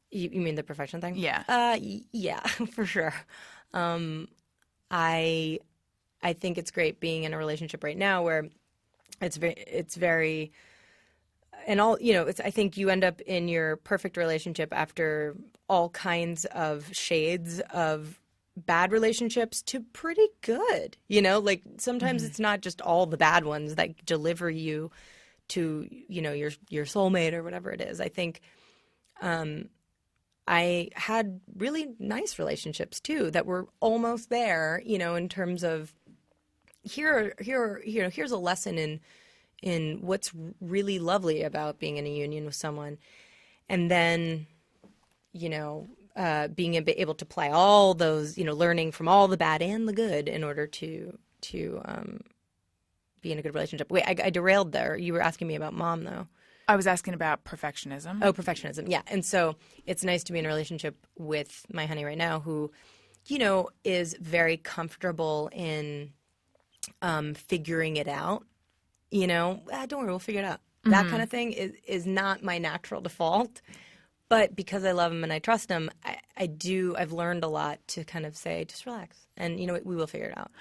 You mean the perfection thing? Yeah. Yeah, for sure. I think it's great being in a relationship right now where it's very and all, you know, I think you end up in your perfect relationship after all kinds of shades of bad relationships to pretty good, you know, like sometimes it's not just all the bad ones that deliver you to, you know, your soulmate or whatever it is. I think I had really nice relationships too that were almost there, you know, in terms of here's a lesson in what's really lovely about being in a union with someone. And then, you know, being able to apply all those, you know, learning from all the bad and the good in order to be in a good relationship. Wait, I derailed there. You were asking me about mom, though. I was asking about perfectionism. Oh, perfectionism. Yeah. And so it's nice to be in a relationship with my honey right now who, you know, is very comfortable in figuring it out. You know, don't worry, we'll figure it out. That kind of thing is not my natural default. But because I love him and I trust him, I've learned a lot to kind of say, just relax. And, you know, we will figure it out.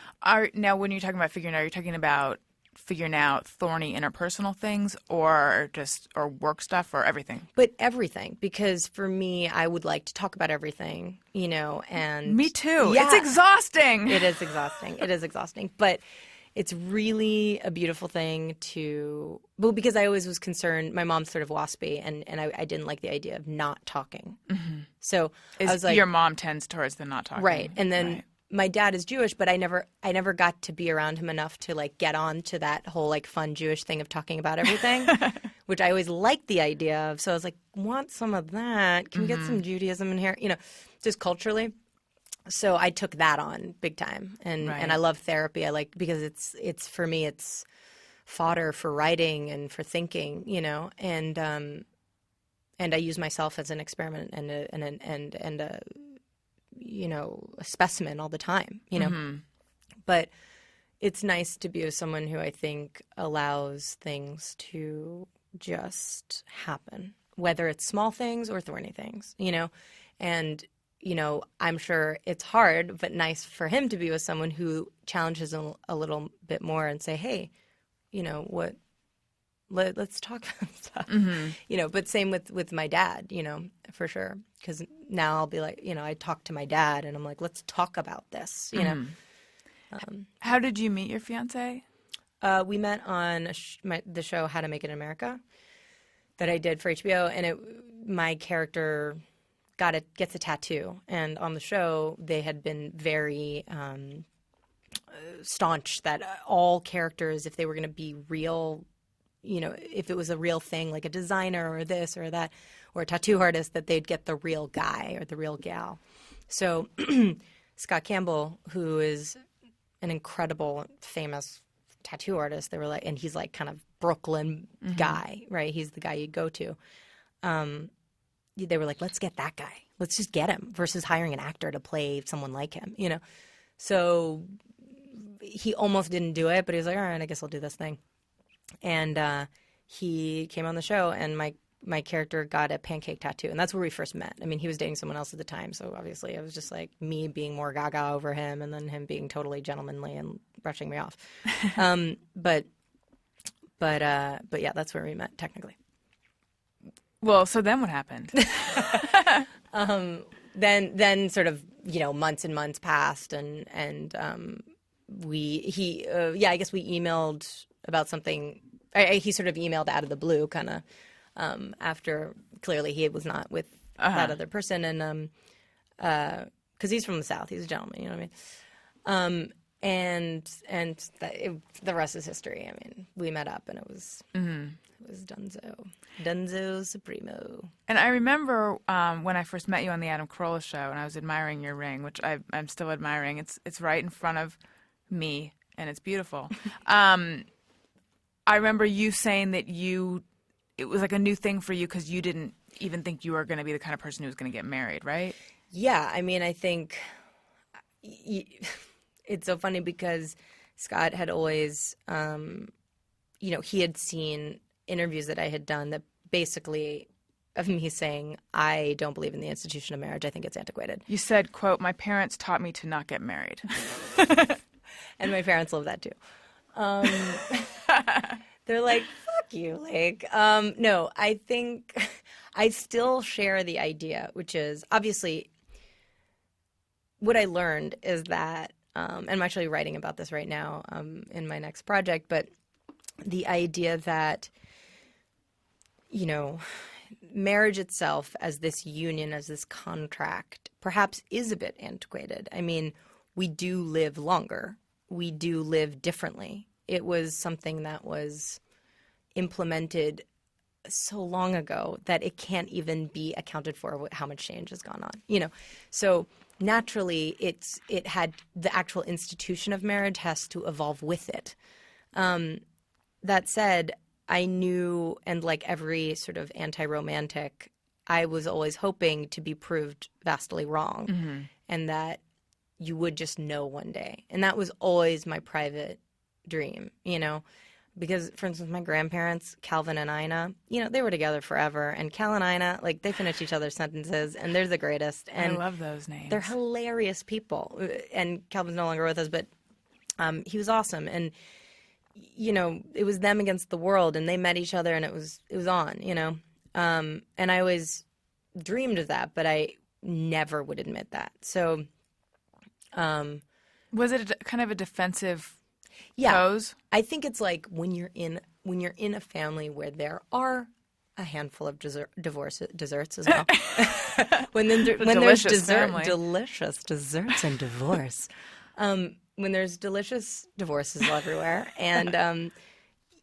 Now, when you're talking about figuring it out, are you talking about figuring out thorny interpersonal things or work stuff or everything? But everything. Because for me, I would like to talk about everything, you know, and... Me too. Yeah, it's exhausting. It is exhausting. It is exhausting. But... it's really a beautiful thing to, well, because I always was concerned. My mom's sort of waspy, and I didn't like the idea of not talking. So I was like, your mom tends towards the not talking, right? And then my dad is Jewish, but I never got to be around him enough to like get on to that whole like fun Jewish thing of talking about everything, which I always liked the idea of. So I was like, want some of that? Can we get some Judaism in here? You know, just culturally. So I took that on big time, and I love therapy. I like, because it's for me, it's fodder for writing and for thinking, you know, and I use myself as an experiment and a you know, a specimen all the time, you know. But it's nice to be with someone who I think allows things to just happen, whether it's small things or thorny things, you know, and. You know, I'm sure it's hard, but nice for him to be with someone who challenges him a little bit more and say, hey, you know, let's talk about stuff, you know, but same with my dad, you know, for sure. Because now I'll be like, you know, I talk to my dad and I'm like, let's talk about this, you know. How did you meet your fiance? We met on the show How to Make It in America that I did for HBO, and my character... gets a tattoo, and on the show they had been very staunch that all characters, if they were going to be real, you know, if it was a real thing like a designer or this or that or a tattoo artist, that they'd get the real guy or the real gal. So Scott Campbell, who is an incredible, famous tattoo artist. They were like, and he's like kind of Brooklyn guy, right? He's the guy you'd go to. They were like, let's get that guy. Let's just get him versus hiring an actor to play someone like him, you know? So he almost didn't do it, but he was like, all right, I guess I'll do this thing. And he came on the show, and my character got a pancake tattoo, and that's where we first met. I mean, he was dating someone else at the time, so obviously it was just like me being more gaga over him, and then him being totally gentlemanly and brushing me off. But yeah, that's where we met technically. Well, so then what happened? Then sort of, you know, months and months passed, and I guess we emailed about something. He sort of emailed out of the blue, kind of. After clearly he was not with that other person, and because he's from the South, he's a gentleman, you know what I mean. The rest is history. I mean, we met up, and it was Dunzo Supremo. And I remember when I first met you on the Adam Carolla show, and I was admiring your ring, which I'm still admiring. It's right in front of me, and it's beautiful. I remember you saying that it was like a new thing for you because you didn't even think you were going to be the kind of person who was going to get married, right? Yeah, I mean, I think it's so funny because Scott had always, you know, he had seen interviews that I had done that basically of me saying, I don't believe in the institution of marriage. I think it's antiquated. You said, quote, my parents taught me to not get married. And my parents love that too. They're like, fuck you. Like, no, I think I still share the idea, which is obviously what I learned is that, and I'm actually writing about this right now in my next project, but the idea that, you know, marriage itself as this union, as this contract, perhaps is a bit antiquated. I mean, we do live longer. We do live differently. It was something that was implemented so long ago that it can't even be accounted for with how much change has gone on, you know. So naturally, it had the actual institution of marriage has to evolve with it. That said, I knew, and like every sort of anti-romantic, I was always hoping to be proved vastly wrong, and that you would just know one day. And that was always my private dream, you know, because, for instance, my grandparents, Calvin and Ina, you know, they were together forever. And Cal and Ina, like, they finished each other's sentences, and they're the greatest. And I love those names. They're hilarious people. And Calvin's no longer with us, but he was awesome. And, you know, it was them against the world, and they met each other, and it was on, you know. And I always dreamed of that, but I never would admit that. So, was it kind of a defensive pose? I think it's like when you're in a family where there are a handful of desserts as well. when there's delicious desserts and divorce. When there's delicious divorces everywhere, and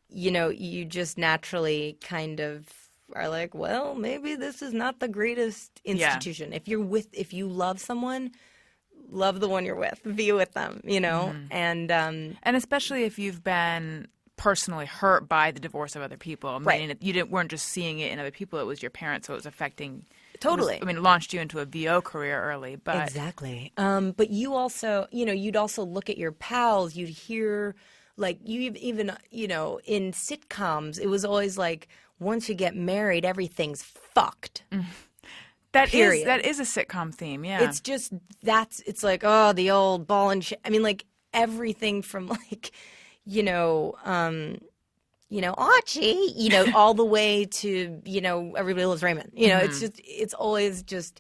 you know, you just naturally kind of are like, well, maybe this is not the greatest institution. Yeah. If you love someone, love the one you're with, be with them, you know, and especially if you've been personally hurt by the divorce of other people, right? You weren't just seeing it in other people; it was your parents, so it was affecting. Totally. It launched you into a VO career early, but exactly. But you also, you know, you'd also look at your pals. You'd hear, like, you even, you know, in sitcoms, it was always like, once you get married, everything's fucked. That is a sitcom theme, yeah. It's just it's like, oh, the old ball and shit. I mean, like, everything from, like, Archie, you know, all the way to, you know, Everybody Loves Raymond. You know, it's always just,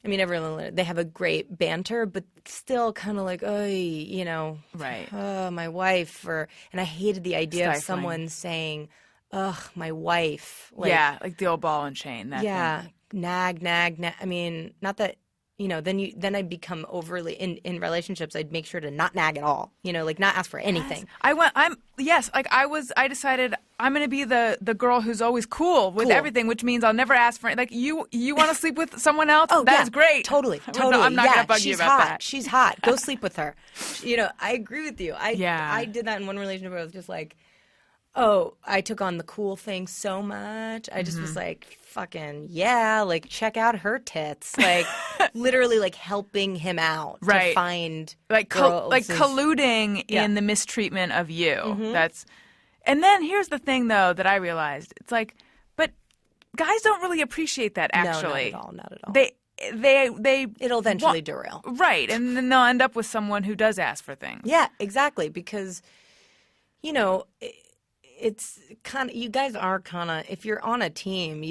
I mean, everyone, they have a great banter, but still kind of like, oh, you know, right. My wife, and I hated the idea of someone saying, ugh, my wife. Like, yeah, like the old ball and chain. That thing. Nag. I mean, not that then I'd become overly in relationships. I'd make sure to not nag at all, like not ask for anything. I decided I'm going to be the girl who's always cool with everything, which means I'll never ask for it. Like you want to sleep with someone else? Oh, that is great. Totally. I'm not going to bug you about that. She's hot. Go sleep with her. I agree with you. I did that in one relationship where I was just like, oh, I took on the cool thing so much. I just was like, fucking, yeah, like, check out her tits. Like, literally, like, helping him out to find colluding in the mistreatment of you. And then here's the thing, though, that I realized. It's like, but guys don't really appreciate that, actually. No, not at all. It'll eventually derail. Right, and then they'll end up with someone who does ask for things. Yeah, exactly, because, it's kind of, you guys are kind of, if you're on a team,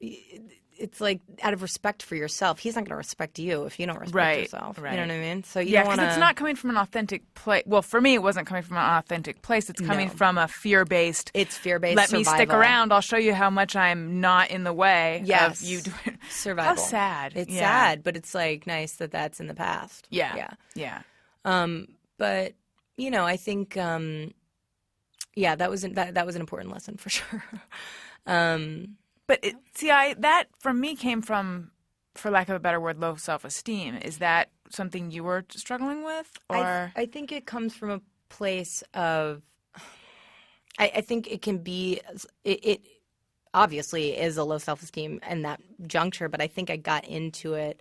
it's like out of respect for yourself. He's not going to respect you if you don't respect yourself. Right. You know what I mean? So because it's not coming from an authentic place. Well, for me, it wasn't coming from an authentic place. It's coming from a fear-based. It's fear-based. Let survival. me stick around. I'll show you how much I'm not in the way of you doing. Survival. How sad. It's sad, but it's like nice that that's in the past. Yeah. But I think. That was an important lesson for sure. But that for me came from, for lack of a better word, low self-esteem. Is that something you were struggling with, or I think it comes from a place of. I think it can be. It obviously is a low self-esteem in that juncture, but I think I got into it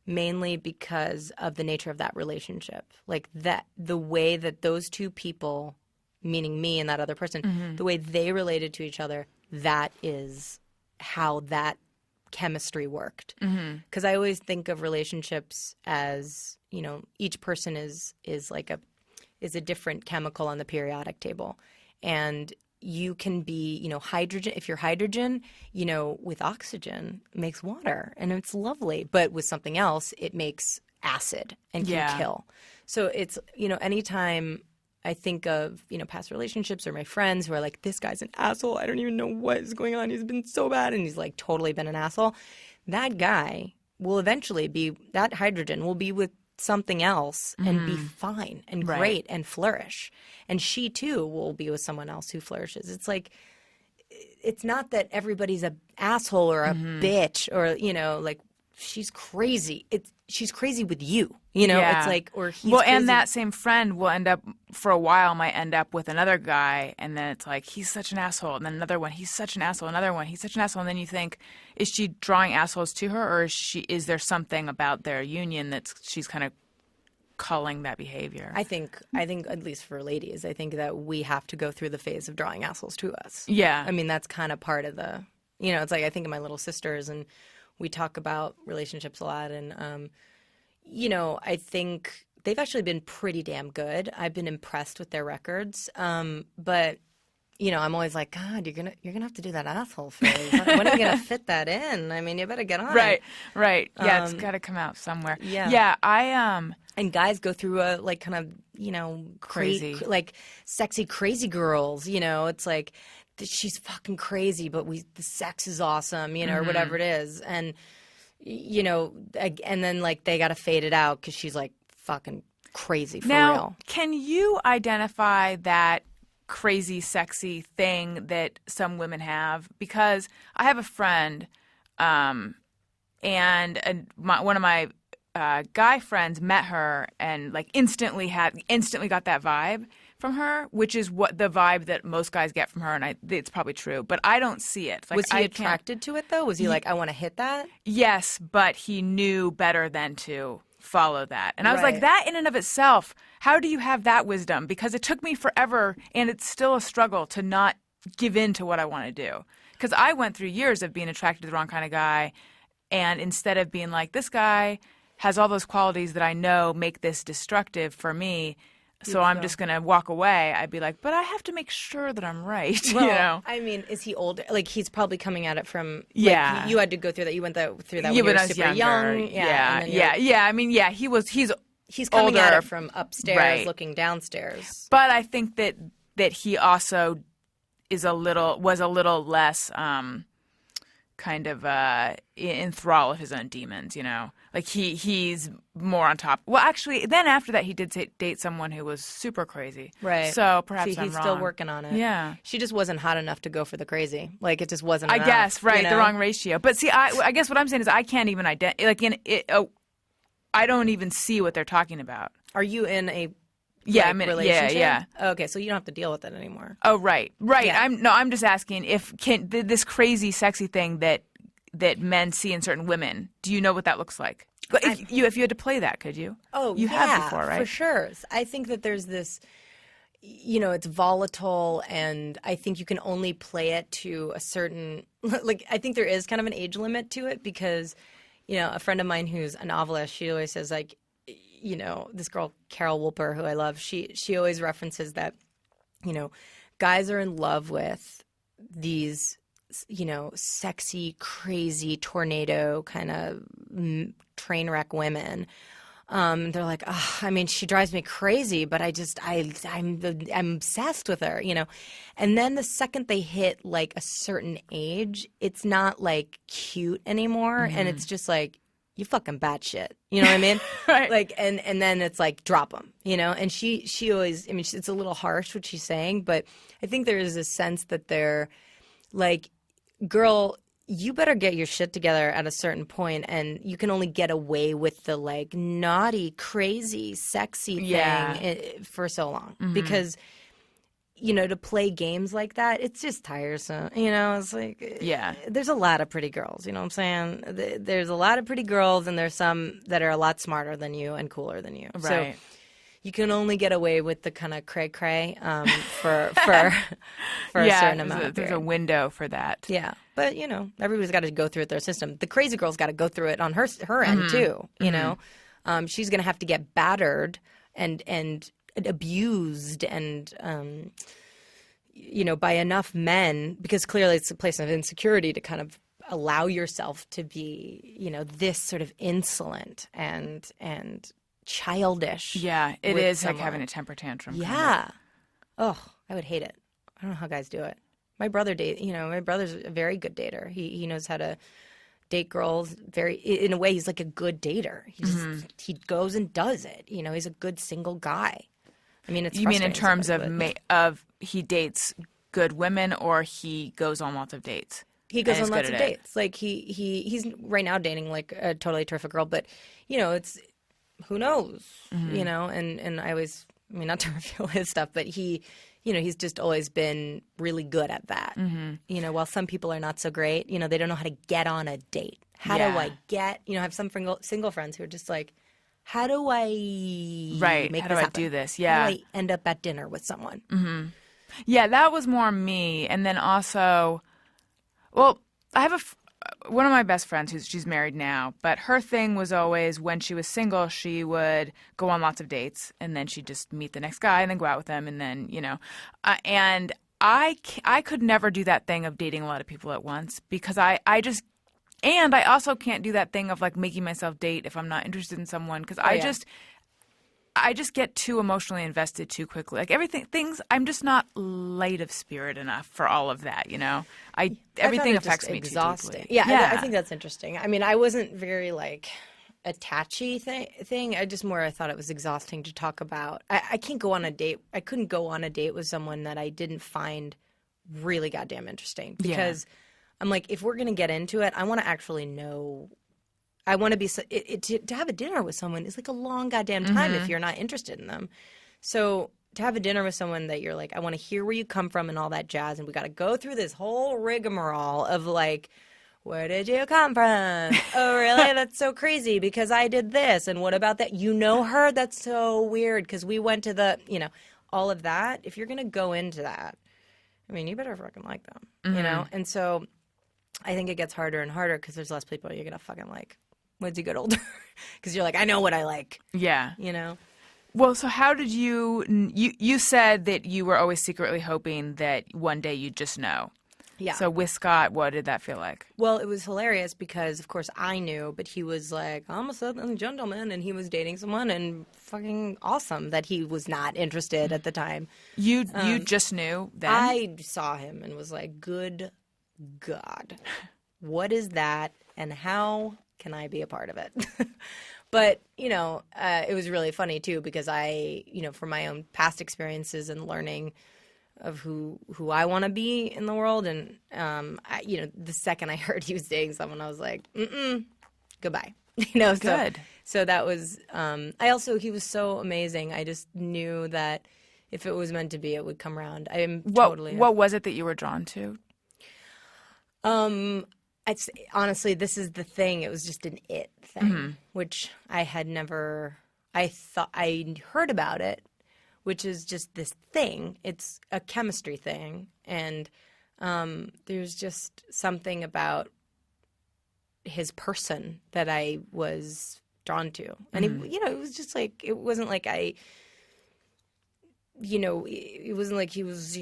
mainly because of the nature of that relationship, like the way that those two people, meaning me and that other person, the way they related to each other, that is how that chemistry worked. Because I always think of relationships as, each person is a different chemical on the periodic table. And you can be, hydrogen. If you're hydrogen, with oxygen makes water and it's lovely. But with something else, it makes acid and can kill. So it's, anytime I think of, past relationships or my friends who are like, this guy's an asshole. I don't even know what is going on. He's been so bad. And he's like totally been an asshole. That guy will eventually that hydrogen will be with something else and be fine and great and flourish. And she too will be with someone else who flourishes. It's like, it's not that everybody's a asshole or a bitch or, like she's crazy. She's crazy with you. It's like, or he's crazy. And that same friend will end up, for a while, might end up with another guy, and then it's like, he's such an asshole, and then another one, he's such an asshole, another one, he's such an asshole, and then you think, is she drawing assholes to her, or is there something about their union that she's kind of culling that behavior? I think at least for ladies, I think that we have to go through the phase of drawing assholes to us. Yeah. I mean, that's kind of part of the, it's like, I think of my little sisters, and we talk about relationships a lot, and I think they've actually been pretty damn good. I've been impressed with their records, but I'm always like, God, you're gonna have to do that asshole phase. When are you gonna fit that in? I mean, you better get on it. Right. Yeah, it's got to come out somewhere. Yeah. I And guys go through a like kind of crazy, like sexy crazy girls. It's like she's fucking crazy, but the sex is awesome, or whatever it is, and. And then like they got to fade it out because she's like fucking crazy for real. Can you identify that crazy, sexy thing that some women have? Because I have a friend, and one of my guy friends met her and like instantly got that vibe from her, which is what the vibe that most guys get from her, and it's probably true, but I don't see it. Like, was he attracted to it though? Was he like, I want to hit that? Yes, but he knew better than to follow that. And I was like, that in and of itself, how do you have that wisdom? Because it took me forever, and it's still a struggle to not give in to what I want to do. Because I went through years of being attracted to the wrong kind of guy, and instead of being like, this guy has all those qualities that I know make this destructive for me, so I'm just going to walk away, I'd be like, but I have to make sure that I'm right, Well, I mean, is he older? Like, he's probably coming at it from, like, you had to go through that. You went through that when you were super young. Yeah. I mean, yeah, he's coming older, at it from upstairs, looking downstairs. But I think that he also was a little less kind of in thrall of his own demons, Like he's more on top. Well, actually, then after that, he did date someone who was super crazy. Right. So perhaps See, I'm he's wrong. still working on it. Yeah. She just wasn't hot enough to go for the crazy. Like, it just wasn't I enough, guess, right, you know? the wrong ratio. But see, I guess what I'm saying is I can't even I don't even see what they're talking about. Are you in a relationship? Yeah. Okay, so you don't have to deal with it anymore. Oh, right. Yeah. I'm just asking if this crazy, sexy thing that men see in certain women. Do you know what that looks like? If you had to play that, could you? Oh, you have before, right? For sure. I think that there's this, it's volatile, and I think you can only play it to a certain, like, I think there is kind of an age limit to it because, a friend of mine who's a novelist, she always says, like, this girl, Carol Wolper, who I love, she always references that, guys are in love with these, sexy, crazy, tornado kind of train wreck women. They're like, she drives me crazy, but I'm obsessed with her, And then the second they hit like a certain age, it's not like cute anymore, and it's just like, you fucking batshit, you know what I mean? Right. Like, and then it's like, drop them, And she always, it's a little harsh what she's saying, but I think there is a sense that they're like, girl, you better get your shit together at a certain point, and you can only get away with the like naughty, crazy, sexy thing for so long because, to play games like that, it's just tiresome. It's like, there's a lot of pretty girls, you know what I'm saying? There's a lot of pretty girls, and there's some that are a lot smarter than you and cooler than you. Right. So you can only get away with the kind of cray-cray for a certain amount of period. There's a window for that. Yeah. But, everybody's got to go through it their system. The crazy girl's got to go through it on her end, too, you know? She's going to have to get battered and abused and, by enough men, because clearly it's a place of insecurity to kind of allow yourself to be, this sort of insolent and childish. Yeah, it is someone. like having a temper tantrum. Yeah. Oh, I would hate it. I don't know how guys do it. My brother my brother's a very good dater. He knows how to date girls in a way. He's like a good dater. He goes and does it. He's a good single guy. I mean, it's you mean in terms sometimes, of he dates good women, or he goes on lots of dates? He goes on lots of dates. Like he's right now dating like a totally terrific girl, but it's who knows, and I always, not to reveal his stuff, but he's just always been really good at that. While some people are not so great, they don't know how to get on a date. How do I get, I have some single friends who are just like, how do I make how this do I happen? do this? Yeah. How do I end up at dinner with someone? Yeah, that was more me. And then also, well, I have one of my best friends she's married now, but her thing was always when she was single, she would go on lots of dates, and then she'd just meet the next guy and then go out with them, and then, and I could never do that thing of dating a lot of people at once because I also can't do that thing of like making myself date if I'm not interested in someone because I just get too emotionally invested too quickly. Like I'm just not light of spirit enough for all of that, everything affects me exhausting. too deeply. Yeah. I think that's interesting. I mean, I wasn't very like attachy thing. I thought it was exhausting to talk about. I can't go on a date. I couldn't go on a date with someone that I didn't find really goddamn interesting because I'm like, if we're going to get into it, I want to actually know. I want to be to have a dinner with someone is like a long goddamn time if you're not interested in them. So to have a dinner with someone that you're like, I want to hear where you come from and all that jazz, and we got to go through this whole rigmarole of like, where did you come from? Oh, really? That's so crazy because I did this, and what about that? Her? That's so weird because we went to all of that. If you're gonna go into that, I mean, you better fucking like them, And so I think it gets harder and harder because there's less people you're gonna fucking like. Once you get older, because you're like, I know what I like. Yeah. Well, so how did you said that you were always secretly hoping that one day you'd just know. Yeah. So with Scott, what did that feel like? Well, it was hilarious because, of course, I knew, but he was like, I'm a Southern gentleman, and he was dating someone, and fucking awesome that he was not interested at the time. You just knew then? I saw him and was like, good God. What is that, and how can I be a part of it? But, it was really funny too, because I, from my own past experiences and learning of who I want to be in the world. And, the second I heard he was dating someone, I was like, goodbye. Good. So that was, he was so amazing. I just knew that if it was meant to be, it would come around. What was it that you were drawn to? Honestly, this is the thing. It was just an it thing, which I had never. I thought I heard about it, which is just this thing. It's a chemistry thing, and there's just something about his person that I was drawn to, and it was just like it wasn't like I. It wasn't like he was,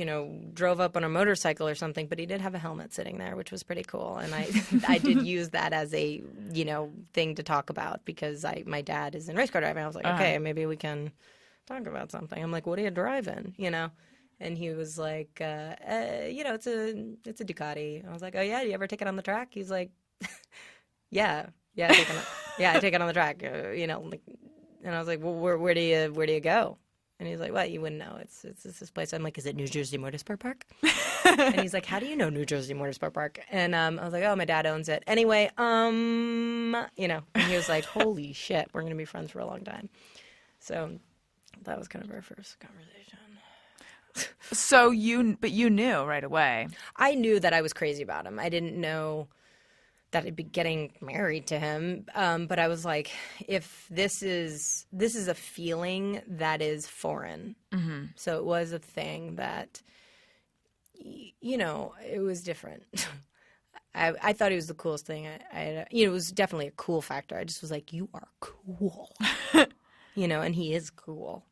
drove up on a motorcycle or something, but he did have a helmet sitting there, which was pretty cool. And I did use that as a, thing to talk about because my dad is in race car driving. I was like, okay, maybe we can talk about something. I'm like, what are you driving? And he was like, it's a Ducati. I was like, oh yeah, do you ever take it on the track? He's like, yeah, I take it on the track. And I was like, well, where do you go? And he's like, well, you wouldn't know. It's this place. I'm like, is it New Jersey Motorsport Park? And he's like, how do you know New Jersey Motorsport Park? And I was like, oh, my dad owns it. Anyway, And he was like, holy shit, we're going to be friends for a long time. So that was kind of our first conversation. So you knew right away. I knew that I was crazy about him. I didn't know that I'd be getting married to him. But I was like, if this is a feeling that is foreign. So it was a thing that, it was different. I thought he was the coolest thing. It was definitely a cool factor. I just was like, you are cool, and he is cool.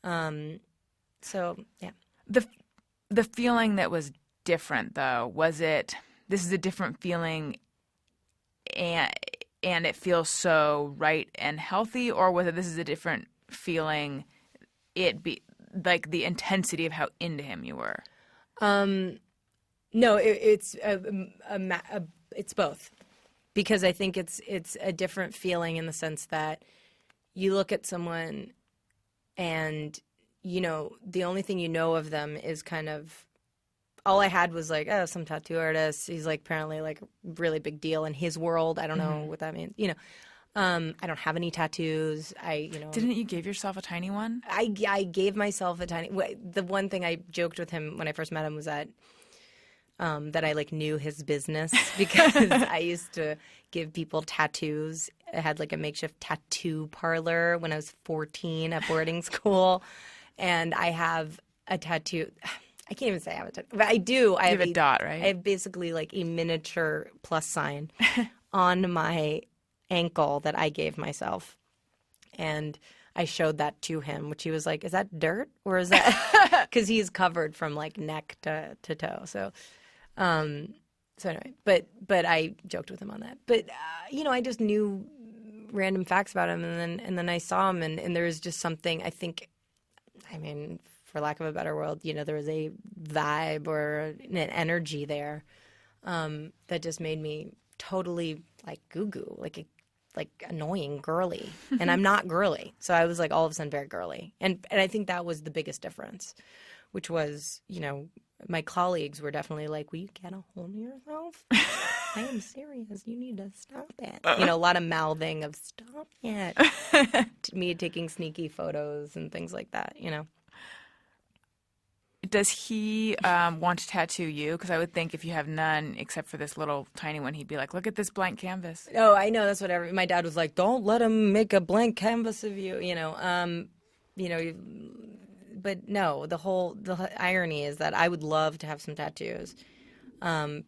So yeah. The feeling that was different though, was it, this is a different feeling and it feels so right and healthy, or whether this is a different feeling, it be like the intensity of how into him you were? No, it's it's both, because I think it's a different feeling in the sense that you look at someone and the only thing you know of them is kind of. All I had was like, oh, some tattoo artist. He's like apparently like a really big deal in his world. I don't know what that means. I don't have any tattoos. Didn't you give yourself a tiny one? I gave myself a tiny. The one thing I joked with him when I first met him was that I like knew his business because I used to give people tattoos. I had like a makeshift tattoo parlor when I was 14 at boarding school, and I have a tattoo. I can't even say I have a tattoo, but I do. I have a dot, right? I have basically like a miniature plus sign on my ankle that I gave myself. And I showed that to him, which he was like, is that dirt? Or is that... Because he's covered from like neck to toe. So anyway, but I joked with him on that. But, I just knew random facts about him. And then I saw him and there was just something, for lack of a better word, there was a vibe or an energy there that just made me totally like goo-goo, like annoying girly. And I'm not girly. So I was like all of a sudden very girly. And I think that was the biggest difference, which was, my colleagues were definitely like, will you get a hold of yourself? I am serious. You need to stop it. A lot of mouthing of stop it. Me taking sneaky photos and things like that, Does he want to tattoo you? Because I would think if you have none except for this little tiny one, he'd be like, look at this blank canvas. Oh, I know. That's what my dad was like, don't let him make a blank canvas of you, But no, the irony is that I would love to have some tattoos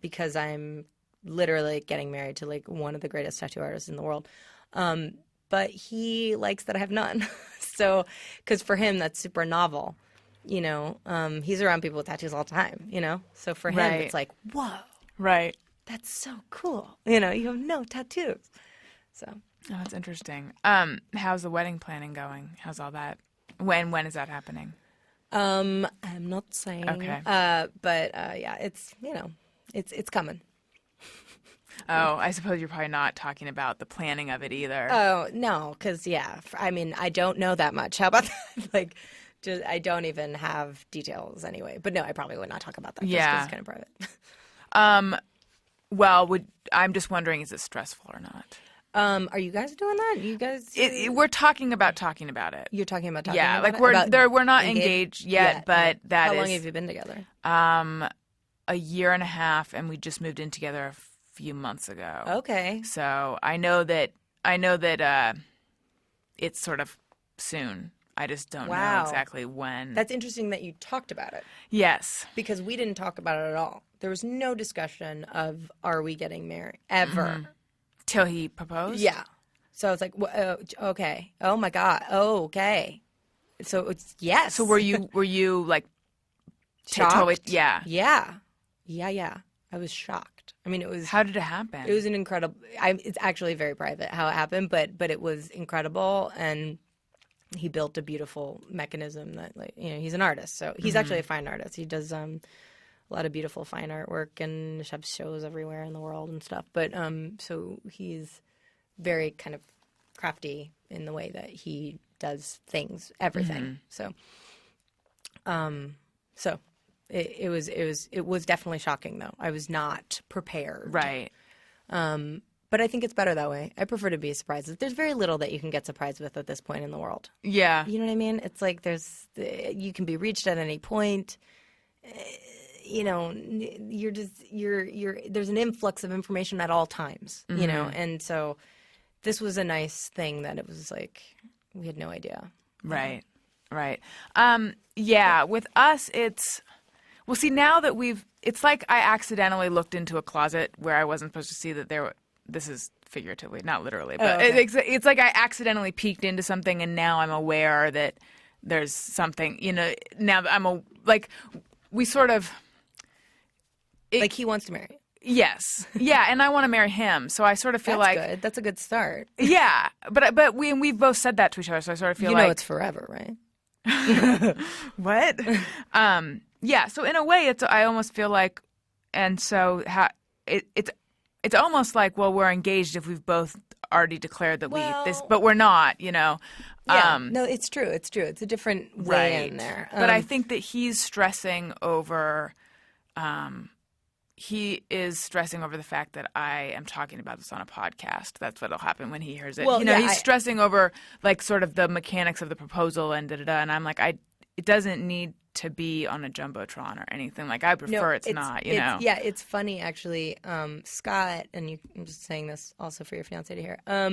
because I'm literally getting married to like one of the greatest tattoo artists in the world. But he likes that I have none. So, because for him, that's super novel. He's around people with tattoos all the time, So for him, right. It's like, whoa. Right. That's so cool. You have no tattoos. So. Oh, that's interesting. How's the wedding planning going? How's all that? When is that happening? I'm not saying. Okay. But yeah, it's, it's coming. Oh, I suppose you're probably not talking about the planning of it either. Oh, no, because, I mean, I don't know that much. How about that? Like, I don't even have details anyway. But no, I probably would not talk about that. Yeah. Just 'cause it's kind of private. Well, I'm just wondering, is it stressful or not? Are you guys doing that? You guys? We're talking about it. You're talking about talking Yeah, about like it? we're not engaged yet, but that How is. long have you been together? A year and a half, and we just moved in together a few months ago. Okay. So I know that it's sort of soon. I just don't know exactly when. That's interesting that you talked about it. Yes. Because we didn't talk about it at all. There was no discussion of, are we getting married? Ever. Mm-hmm. Till he proposed? Yeah. So I was like, okay. Oh, my God. Oh, okay. So it's, yes. So were you like shocked? Totally, yeah. Yeah. I was shocked. I mean, it was. How did it happen? It was an incredible. It's actually very private how it happened, but it was incredible, and he built a beautiful mechanism that, like, he's an artist, so he's actually a fine artist. He does a lot of beautiful fine artwork and has shows everywhere in the world and stuff. But so he's very kind of crafty in the way that he does things, everything. So, It was definitely shocking, though. I was not prepared. Right. But I think it's better that way. I prefer to be surprised. There's very little that you can get surprised with at this point in the world. Yeah. You know what I mean? It's like you can be reached at any point. There's an influx of information at all times, and so this was a nice thing that it was like we had no idea. Right. Yeah, with us it's well, see, now that it's like I accidentally looked into a closet where I wasn't supposed to see that this is figuratively, not literally, but it's like I accidentally peeked into something, and now I'm aware that there's something, now that we sort of. Like he wants to marry you. Yes. Yeah, and I want to marry him, so I sort of feel That's good. That's a good start. Yeah, but we've both said that to each other, so I sort of feel it's forever, right? What? Yeah. So in a way, I almost feel like, and so it's almost like, well, we're engaged if we've both already declared that but we're not, Yeah. No, it's true. It's true. It's a different way in there. But I think that he's stressing over. He is stressing over the fact that I am talking about this on a podcast. That's what'll happen when he hears it. Well, he's stressing over like sort of the mechanics of the proposal and da-da-da. And I'm like, it doesn't need to be on a jumbotron or anything. Like, I prefer it's not, Yeah, it's funny actually. Scott, and I'm just saying this also for your fiance to hear. I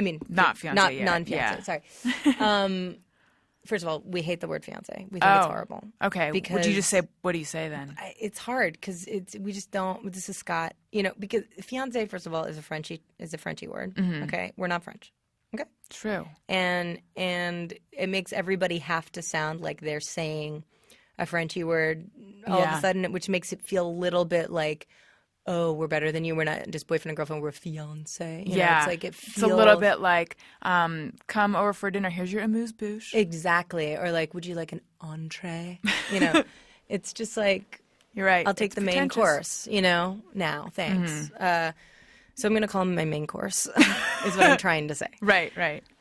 mean, not fiance, not yet. non-fiance. Yeah. Sorry. First of all, we hate the word fiance. We think it's horrible. Okay. Would you just say, what do you say then? It's hard because we just don't. This is Scott. Because fiance, first of all, is a Frenchy word. Mm-hmm. Okay, we're not French. Okay, true. And it makes everybody have to sound like they're saying a Frenchy word all of a sudden, which makes it feel a little bit like, oh, we're better than you. We're not just boyfriend and girlfriend. We're fiance. It's like it's a little bit like, come over for dinner. Here's your amuse-bouche. Exactly. Or like, would you like an entree? It's just like, you're right. I'll take the main course. Now, thanks. Mm-hmm. So I'm going to call him my main course. Is what I'm trying to say. Right.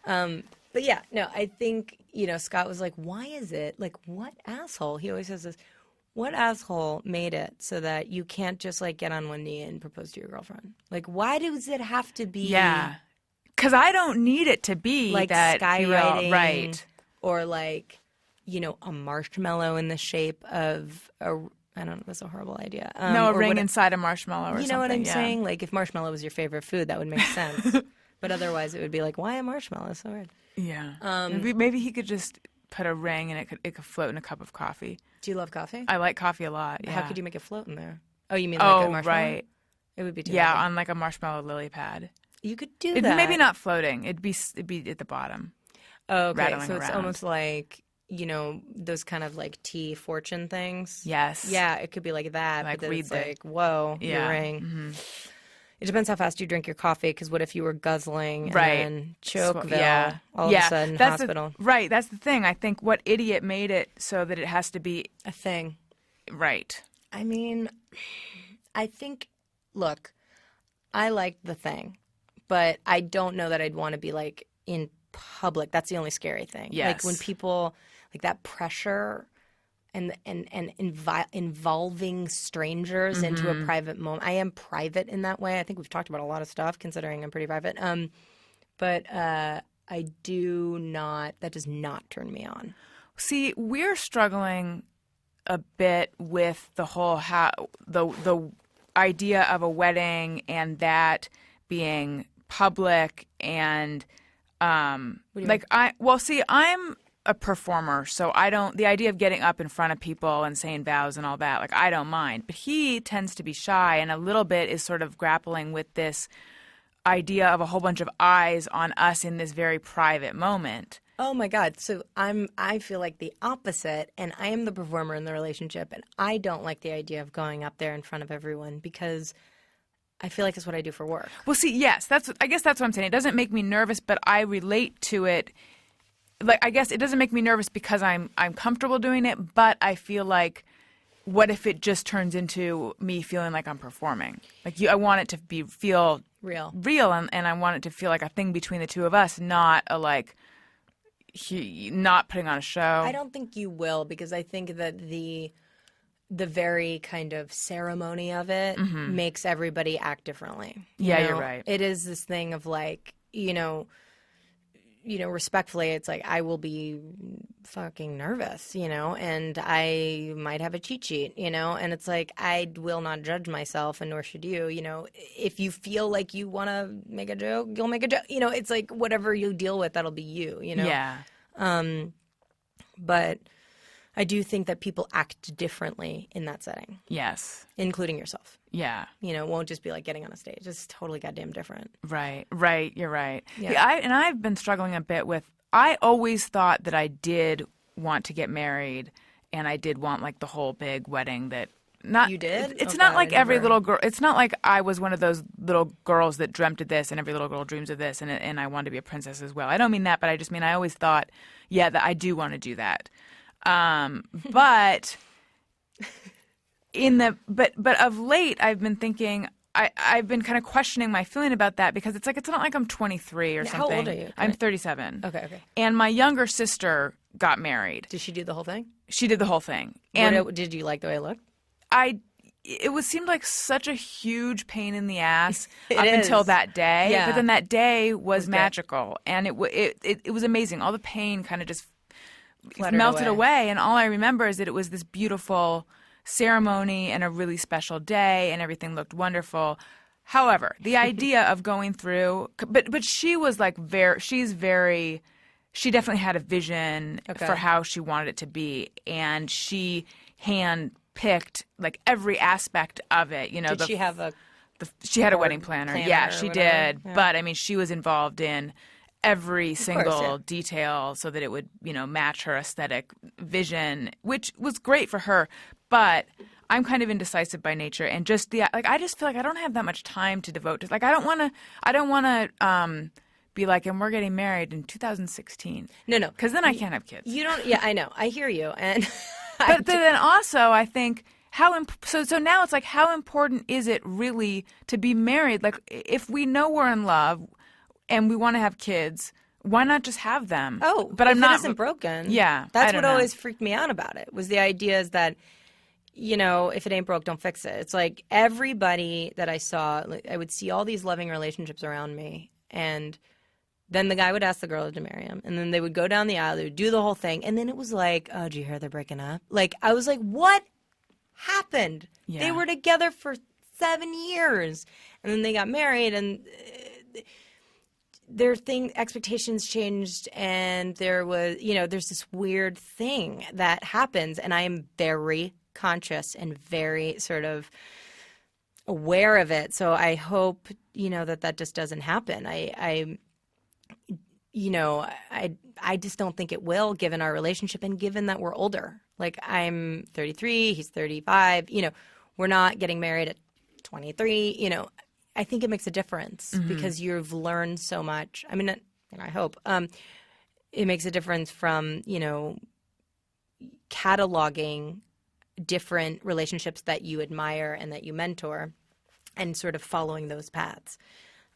But yeah, no, I think Scott was like, why is it like what asshole? He always says this. What asshole made it so that you can't just like get on one knee and propose to your girlfriend? Like, why does it have to be? Yeah, because I don't need it to be like that skywriting, right? Or like, a marshmallow in the shape of a. I don't know. That's a horrible idea. No, a ring inside a marshmallow or something. You know what I'm saying? Like, if marshmallow was your favorite food, that would make sense. But otherwise, it would be like, why a marshmallow? So weird. Yeah. Maybe he could just put a ring and it could float in a cup of coffee. Do you love coffee? I like coffee a lot. Yeah. How could you make it float in there? Oh, you mean like a marshmallow? Right. It would be too heavy. heavy. On like a marshmallow lily pad. You could do that. Maybe not floating. It'd be at the bottom. Oh, okay. Rattling so it's around. almost like those kind of like tea fortune things. Yes. Yeah, it could be like that. Like but then it's read the like, whoa, your ring. Mm-hmm. It depends how fast you drink your coffee, because what if you were guzzling and then Chokeville all of a sudden hospital? Right, that's the thing. I think what idiot made it so that it has to be a thing. Right. I mean, I think, look, I liked the thing, but I don't know that I'd want to be like in public. That's the only scary thing. Yes. Like when people like that pressure and involving strangers into a private moment. I am private in that way. I think we've talked about a lot of stuff considering I'm pretty private. But I do not. That does not turn me on. See, we're struggling a bit with the whole the idea of a wedding and that being public and I'm a performer, so I don't. The idea of getting up in front of people and saying vows and all that, like I don't mind. But he tends to be shy and a little bit is sort of grappling with this idea of a whole bunch of eyes on us in this very private moment. Oh my God. So I feel like the opposite, and I am the performer in the relationship, and I don't like the idea of going up there in front of everyone because I feel like it's what I do for work. Well, see, yes, I guess that's what I'm saying. It doesn't make me nervous, but I relate to it. Like, I guess it doesn't make me nervous because I'm comfortable doing it, but I feel like, what if it just turns into me feeling like I'm performing? Like, I want it to feel real, and I want it to feel like a thing between the two of us, not a like. Not putting on a show. I don't think you will, because I think that the very kind of ceremony of it makes everybody act differently. You're right. It is this thing of like, respectfully, it's like I will be fucking nervous, and I might have a cheat sheet, and it's like I will not judge myself, and nor should you. If you feel like you want to make a joke, you'll make a joke. It's like whatever you deal with, that'll be you. Yeah. But I do think that people act differently in that setting. Yes. Including yourself. Yeah. It won't just be like getting on a stage. It's totally goddamn different. Right. You're right. Yeah. I've been struggling a bit with, I always thought that I did want to get married and I did want like the whole big wedding that You did? It's not like every little girl. It's not like I was one of those little girls that dreamt of this, and every little girl dreams of this, and I wanted to be a princess as well. I don't mean that, but I just mean I always thought, that I do want to do that. But but of late, I've been thinking. I've been kind of questioning my feeling about that because it's not like I'm 23 or something. How old are you? I'm 37. Okay. And my younger sister got married. Did she do the whole thing? She did the whole thing. And did you like the way it looked? It seemed like such a huge pain in the ass It until is. that day. Yeah. But then that day was good. magical, and it was amazing. All the pain kind of just Fluttered melted away. away, and all I remember is that it was this beautiful ceremony and a really special day, and everything looked wonderful. However, the idea of going through, but she was like she definitely had a vision for how she wanted it to be, and she hand-picked like every aspect of it. Did she have she had a wedding planner. Yeah, she did. Yeah. But I mean, she was involved in every single yeah. detail so that it would, match her aesthetic vision, which was great for her. But I'm kind of indecisive by nature, and just I just feel like I don't have that much time to devote to. Like, I don't want to be like, and we're getting married in 2016. No, because then I can't have kids. You don't. Yeah, I know. I hear you, and but then also I think so now it's like, how important is it really to be married? Like, if we know we're in love and we want to have kids, why not just have them? Oh, but if it isn't broken. Yeah, that's I don't what know. always freaked me out about it. Was the idea is that, if it ain't broke, don't fix it. It's like everybody that I saw, I would see all these loving relationships around me, and then the guy would ask the girl to marry him, and then they would go down the aisle, they would do the whole thing, and then it was like, oh, do you hear they're breaking up? Like, I was like, what happened? Yeah. They were together for 7 years, and then they got married, and their expectations changed, and there was, there's this weird thing that happens, and I am very conscious and very sort of aware of it. So I hope, that just doesn't happen. I just don't think it will, given our relationship and given that we're older. Like, I'm 33, he's 35. We're not getting married at 23. I think it makes a difference because you've learned so much. I mean, I hope it makes a difference from, cataloging different relationships that you admire and that you mentor and sort of following those paths.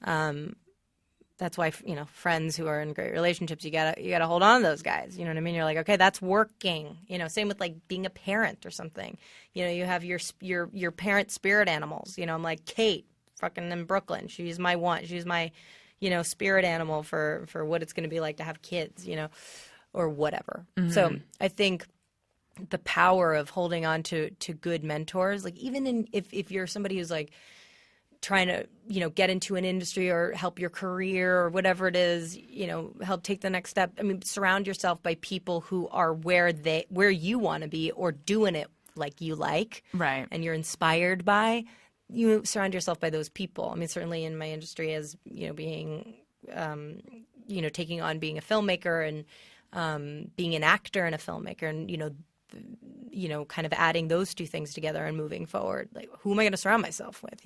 That's why, friends who are in great relationships, you gotta hold on to those guys. You know what I mean? You're like, okay, that's working. Same with like being a parent or something. You have your parent spirit animals. I'm like Kate, fucking in Brooklyn. She's my one. She's my, spirit animal for what it's going to be like to have kids. Or whatever. Mm-hmm. So I think the power of holding on to good mentors, like even if you're somebody who's like trying to, get into an industry or help your career or whatever it is, help take the next step. I mean, surround yourself by people who are where you want to be or doing it like you like. Right. And you're inspired by. You surround yourself by those people. I mean, certainly in my industry as, being, taking on being a filmmaker and being an actor and a filmmaker and, kind of adding those two things together and moving forward. Like, who am I going to surround myself with,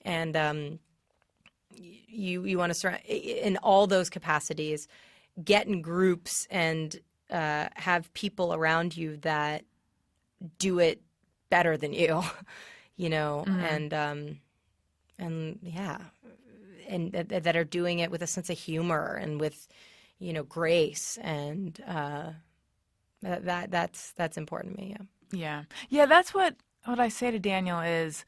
And you want to surround in all those capacities, get in groups and have people around you that do it better than you, mm-hmm. and yeah, and that are doing it with a sense of humor and with, grace, and that's important to me. Yeah. That's what I say to Daniel is,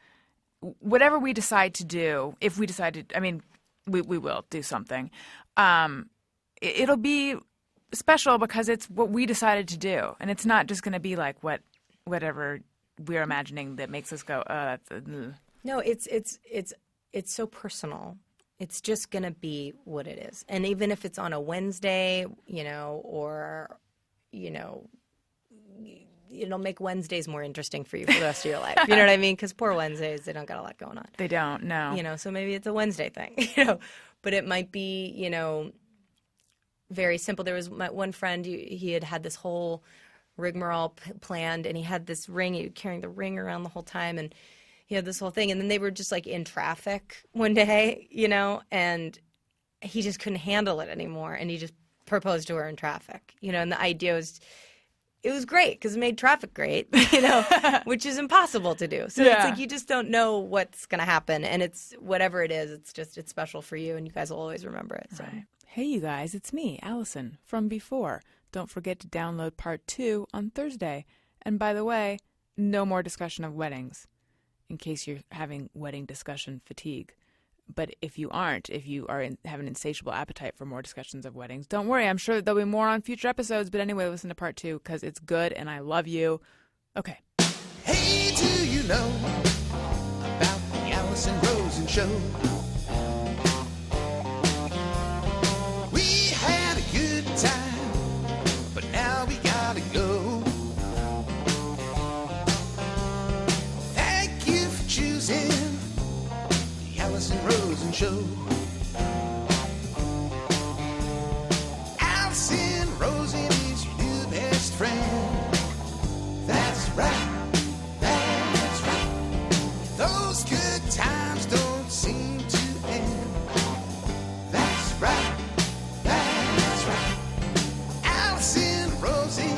whatever we decide to do, if we decide to, I mean, we will do something. It'll be special because it's what we decided to do, and it's not just going to be like whatever we're imagining that makes us go, that's. No, it's so personal. It's just going to be what it is. And even if it's on a Wednesday, or, it'll make Wednesdays more interesting for you for the rest of your life. You know what I mean? Because poor Wednesdays, they don't got a lot going on. They don't, no. So maybe it's a Wednesday thing, But it might be, very simple. There was my one friend, he had this whole rigmarole planned, and he had this ring, he was carrying the ring around the whole time, and he had this whole thing, and then they were just like in traffic one day, and he just couldn't handle it anymore, and he just proposed to her in traffic, and the idea was, it was great because it made traffic great, which is impossible to do. So It's like you just don't know what's going to happen, and it's whatever it is, it's special for you, and you guys will always remember it. So. Right. Hey, you guys, it's me, Allison, from before. Don't forget to download part 2 on Thursday. And by the way, no more discussion of weddings, in case you're having wedding discussion fatigue. But if you aren't, if you have an insatiable appetite for more discussions of weddings, don't worry. I'm sure that there'll be more on future episodes. But anyway, listen to part 2 because it's good and I love you. Okay. Hey, do you know about the Alison Rosen show? We had a good time, but now we gotta go. Thank you for choosing the Alison Rosen show. Alison Rosen is your new best friend. That's right, that's right. Those good times don't seem to end. That's right, that's right. Alison Rosen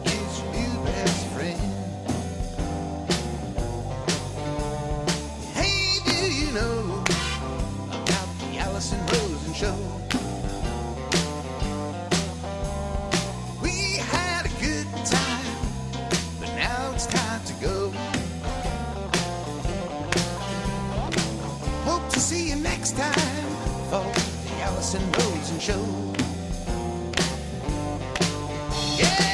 is your new best friend. Hey, do you know about the Alison Rosen show? We had a good time, but now it's time to go. Hope to see you next time for the Alison Rosen show. Yeah!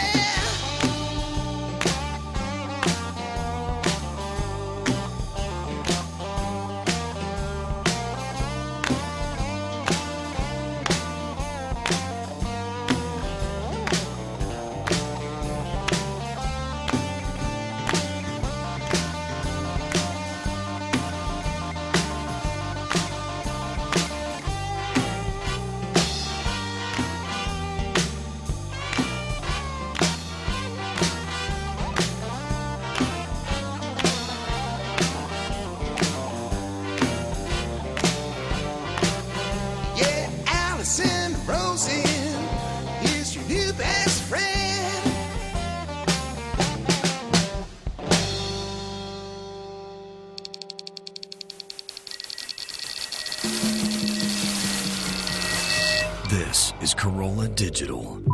is Corolla Digital.